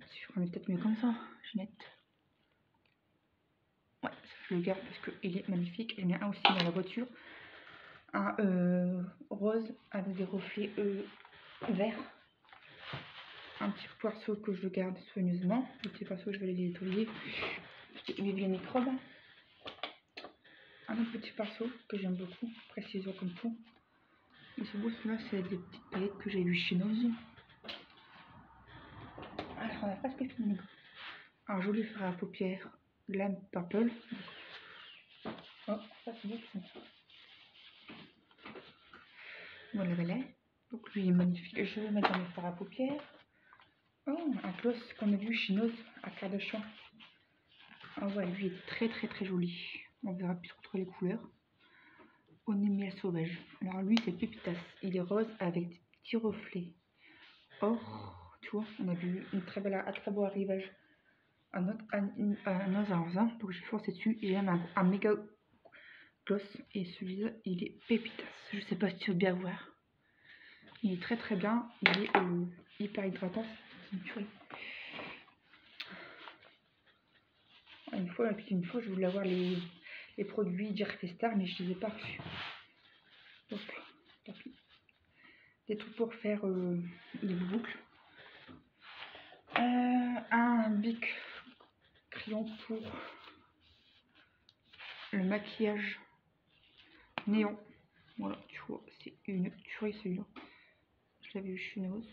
Si je remets peut-être mieux comme ça. Ginette. Ouais, ça, je le garde parce qu'il est magnifique. J'en ai un aussi dans la voiture. Un rose avec des reflets verts. Un petit pinceau que je garde soigneusement. Le petit pinceau, je vais les nettoyer. Vive les microbes. Un autre petit pinceau que j'aime beaucoup. Précision comme tout. Et ce beau, celui-là, c'est des petites paillettes que j'ai vu chez Nose. Alors, on a presque fini. Un joli fard à paupières Glam Purple. Oh, ça c'est beau ça. Voilà. Donc lui il est magnifique. Je vais le mettre dans mes fards à paupières. Oh, un gloss qu'on a vu chez Nose à Kardashian. Ah ouais, lui est très joli. On verra plus trop les couleurs. On est miel sauvage. Alors lui c'est Pépitas. Il est rose avec des petits reflets. Or, tu vois, on a vu un très beau arrivage. Un autre argent, donc j'ai forcé dessus. J'ai même un méga gloss et celui-là il est Pépitas. Je sais pas si tu veux bien voir. Il est très bien. Il est hyper hydratant. C'est une tuerie. Une fois, je voulais avoir les produits Jerry Star, mais je les ai pas reçus. Donc, tant pis. Des trucs pour faire des boucles. Un Bic crayon pour le maquillage néon. Voilà, tu vois, c'est une tuerie celui-là. Je l'avais eu chineuse.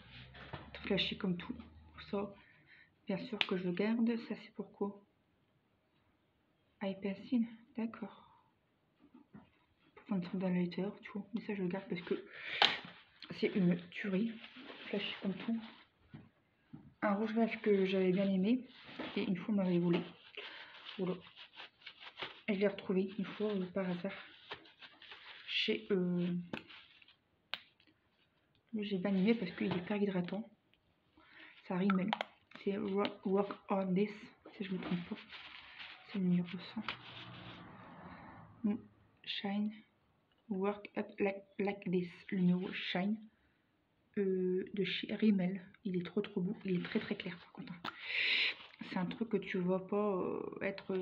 Flashy comme tout. Pour ça, bien sûr que je garde. Ça, c'est pourquoi iPencil, d'accord. Pour faire une sorte d'highlighter, tu vois. Mais ça, je le garde parce que c'est une tuerie. Flashy comme tout. Un rouge lèvres que j'avais bien aimé. Et une fois, on m'avait volé. Voilà. Et je l'ai retrouvé une fois par hasard. Chez j'ai bien aimé parce qu'il est hyper hydratant. Ça Rimmel. C'est Work on This, si je me trompe pas. C'est le numéro 100. Shine. Work Up like This. Le numéro Shine. De chez Rimmel. Il est trop beau. Il est très clair par contre. C'est un truc que tu vois pas être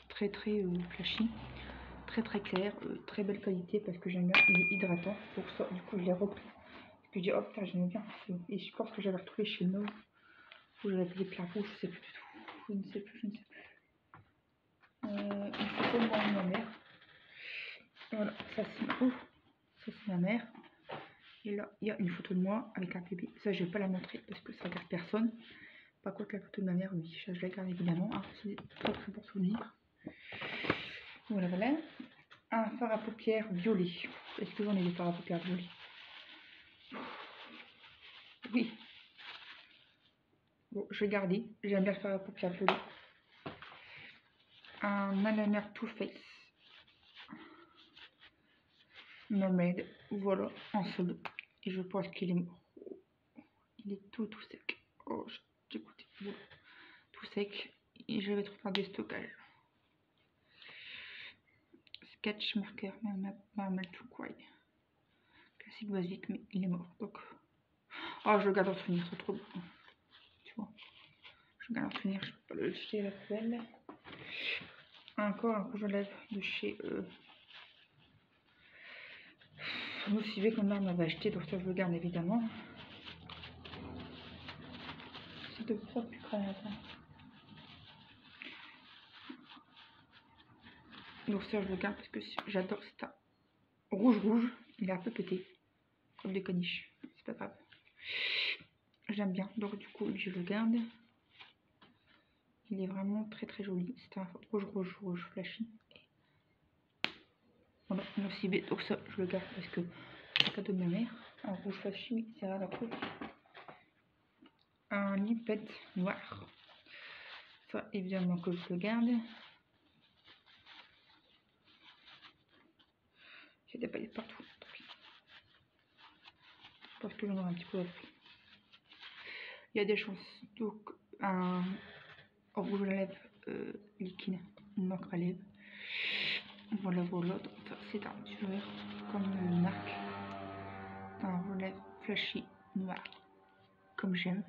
très flashy. Très clair. Très belle qualité parce que j'aime bien. Il est hydratant. Pour ça, du coup, je l'ai repris. Je dis, oh putain, j'aime bien. Et je pense que j'avais retrouvé chez nous. Où j'avais payé plein pot, je sais plus du tout. Je ne sais plus. Une photo de moi et ma mère. Voilà, ça c'est ma mère. Et là, il y a une photo de moi avec un bébé. Ça, je vais pas la montrer parce que ça regarde personne. Par contre, la photo de ma mère, oui, je la garde évidemment. Hein, c'est très bon souvenir. Voilà. Un fard à paupières violet. Est-ce que j'en ai des fards à paupières violets? Oui. Bon, je vais garder. J'aime bien le fard à paupières violet. Un eyeliner Too Faced Mermaid, voilà, en solde. Et je pense qu'il est mort. Il est tout sec. Oh, j'écoute, voilà. Tout sec. Et je vais trop faire des stockages. Sketch marker, Marmel to Cry. Classique basique, mais il est mort. Donc, oh, je le garde en souvenir, c'est trop beau. Tu vois, je le garde en souvenir, je peux pas le jeter à la poubelle. Encore un rouge à lèvres de chez Nocivé que ma mère m'avait acheté, donc ça je le garde évidemment. C'est de plus en plus crade. Donc ça je le garde parce que j'adore ça. Rouge, il est un peu pété, comme des caniches, c'est pas grave. J'aime bien, donc du coup je le garde. Il est vraiment très joli. C'est un rouge flashy. Voilà, nocibé, donc ça je le garde parce que c'est un cadeau de ma mère. Un rouge flashy, c'est rare à trouver. Un lippette noir. Ça évidemment que je le garde. J'ai des paillettes partout. Je pense que j'en aurai un petit peu après. Il y a des chances. Donc un rouge à lèvres liquide, une encre à lèvres. Voilà, c'est un tueur comme marque. Un rouge à lèvres flashy noir, comme j'aime.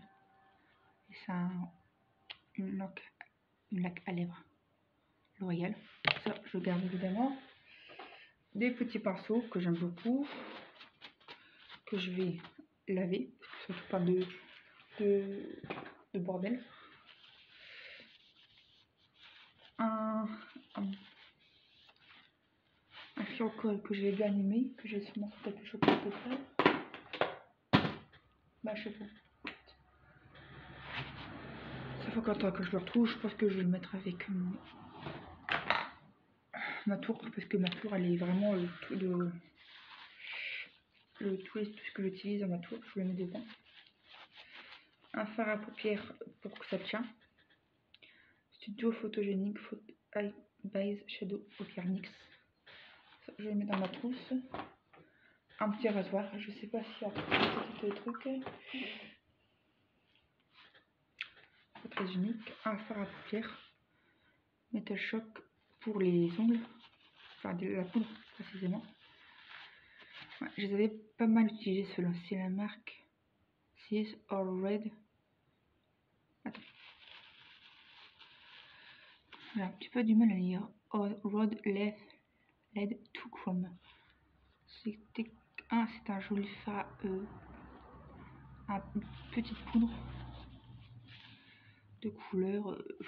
Et c'est une laque à lèvres L'Oréal. Ça, je garde évidemment. Des petits pinceaux que j'aime beaucoup, que je vais laver, surtout pas de bordel. Un fioc que j'ai bien aimé, que j'ai sûrement peut-être chopé de faire. Bah, je sais pas. Ça fait longtemps que je le retrouve. Je pense que je vais le mettre avec ma tour, parce que ma tour elle est vraiment tout ce que j'utilise dans ma tour, je le mets dedans. Un fard à paupières pour que ça tient. Studio photogénique Eye Base Shadow Paupières NYX. Ça, je le mets dans ma trousse. Un petit rasoir, je sais pas si y a petit truc. Pas très unique. Un fard à paupières Metal Shock pour les ongles, enfin de la poudre précisément. Ouais, je les avais pas mal utilisés ceux-là. C'est la marque Seas or Red. Attends. J'ai un petit peu du mal à lire. Road LED to Chrome. C'est un joli fard, une petite poudre de couleur. Je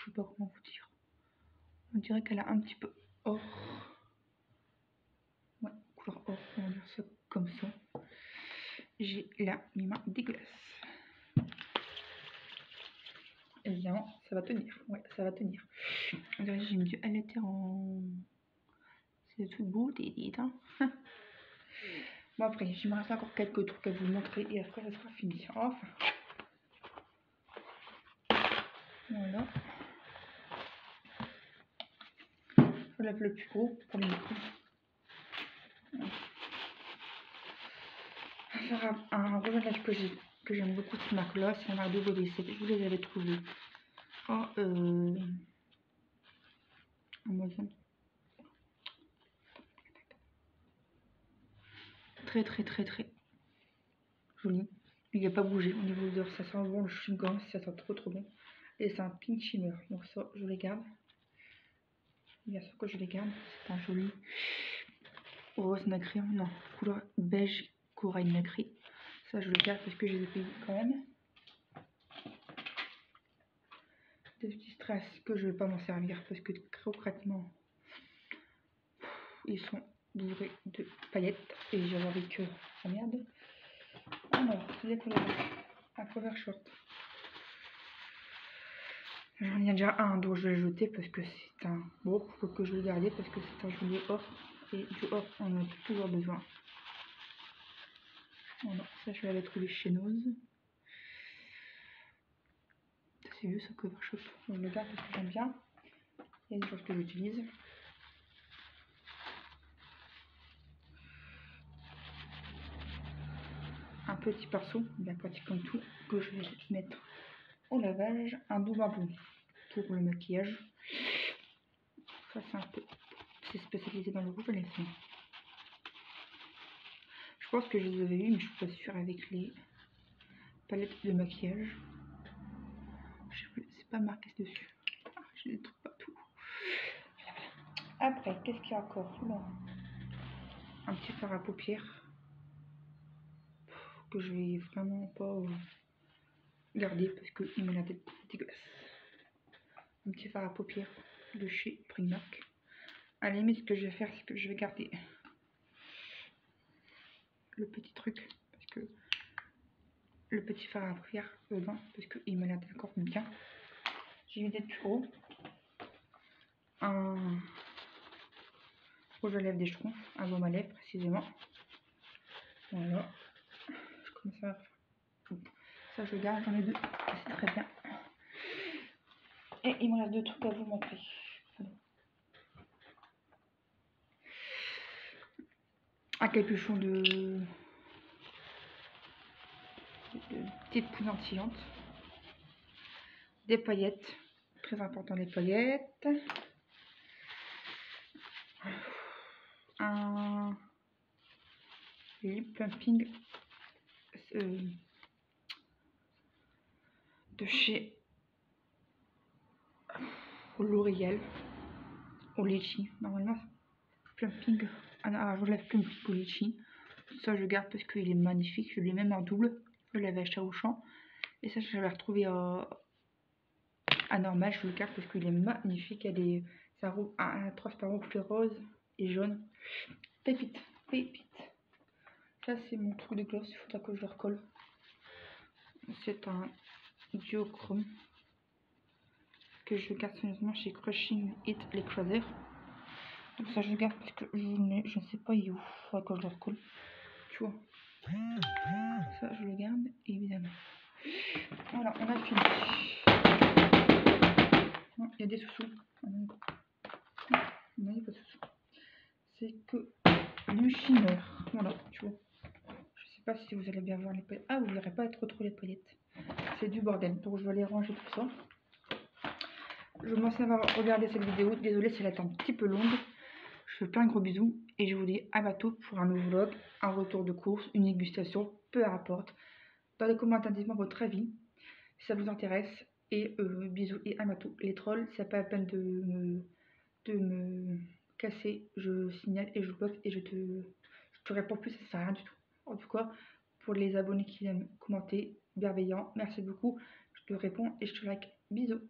sais pas comment vous dire. On dirait qu'elle a un petit peu or. Ouais, couleur or, on va dire ça comme ça. J'ai là mes mains dégueulasses. Évidemment, ça va tenir. Ouais, ça va tenir. J'ai mis du halter en... C'est tout beau, hein. Bon, après, il me reste encore quelques trucs à vous montrer et après, ça sera fini. Enfin. Voilà. Je lève le plus gros pour les micros. On va faire un rejoignage que j'aime beaucoup cette marque-là. C'est la marque de WC. Je vous les avais trouvés en Amazon. Très joli. Il n'a pas bougé au niveau de l'odeur. Ça sent bon le chewing-gum. Ça sent trop bon. Et c'est un pink shimmer. Donc ça, je les garde. Bien sûr que je les garde. C'est un joli rose nacré. Non, couleur beige corail nacré. Ça, je le garde parce que je les ai payés quand même. Des petits strass que je vais pas m'en servir parce que concrètement, ils sont bourrés de paillettes et j'ai envie que ça merde. Alors, les couleurs. Un cover short. J'en ai déjà un dont je vais le jeter parce que c'est un bon, faut que je le garde parce que c'est un joli or et du or on a toujours besoin. Voilà, ça je l'avais trouvé chez Nose. C'est vieux ce cover shop, je le garde parce que j'aime bien. Il y a des choses que j'utilise. Un petit pinceau, bien pratique comme tout, que je vais mettre au lavage. Un doux bambou pour le maquillage. Ça c'est un peu, c'est spécialisé dans le rouge à lèvres. Je pense que je les avais eu, mais je suis pas sûre avec les palettes de maquillage. Je sais plus, c'est pas marqué dessus. Ah, je les trouve pas tout. Après, qu'est-ce qu'il y a encore? Bon. Un petit fard à paupières que je vais vraiment pas garder parce qu'il me la tête dégueulasse. Un petit fard à paupières de chez Primark. À la limite, ce que je vais faire, c'est que je vais garder le petit truc parce que le petit fard à paupières dedans parce qu'il me la tête encore bien. J'ai mis des tuyaux, un rouge à lèvres des Schtroumpfs, un baume à lèvres précisément. Voilà. Je commence à faire. Ça je garde, j'en ai deux, c'est très bien. Et il me reste deux trucs à vous montrer. Un capuchon de petites poudlantillantes. Des paillettes. Très important les paillettes. Un lip plumping de chez L'Oréal. Au litchi. Normalement, plumping. Ah, je lève plumping au litchi. Ça, je garde parce qu'il est magnifique. Je l'ai même en double. Je l'avais acheté au champ. Et ça, je l'avais retrouvé à normal. Je le garde parce qu'il est magnifique. Il y a ça roule un transparent couleur rose et jaune. Pépite. Ça, c'est mon truc de gloss. Il faudra que je le recolle. C'est un duochrome que je garde soigneusement chez Crushing It les Croiseurs. Donc ça, je garde parce que je ne sais pas où. Il faudra que je le recolle. Tu vois. Ça, je le garde, évidemment. Voilà, on a fini. Non, il y a des sous-sous. Non, il n'y a pas de sous-sous. C'est que du shimmer. Voilà, tu vois. Je sais pas si vous allez bien voir les paillettes. Ah, vous ne verrez pas trop les paillettes. C'est du bordel. Donc, je vais les ranger tout ça. Je vous remercie d'avoir regardé cette vidéo. Désolée si elle est un petit peu longue. Je fais plein de gros bisous. Et je vous dis à bientôt pour un nouveau vlog, un retour de course, une dégustation, peu importe. Dans les commentaires, dites-moi votre avis, si ça vous intéresse. Et bisous et à bientôt. Les trolls, c'est pas la peine de me casser. Je signale et je bloque et je te réponds plus, ça sert à rien du tout. En tout cas, pour les abonnés qui aiment commenter, bienveillant, merci beaucoup. Je te réponds et je te like. Bisous.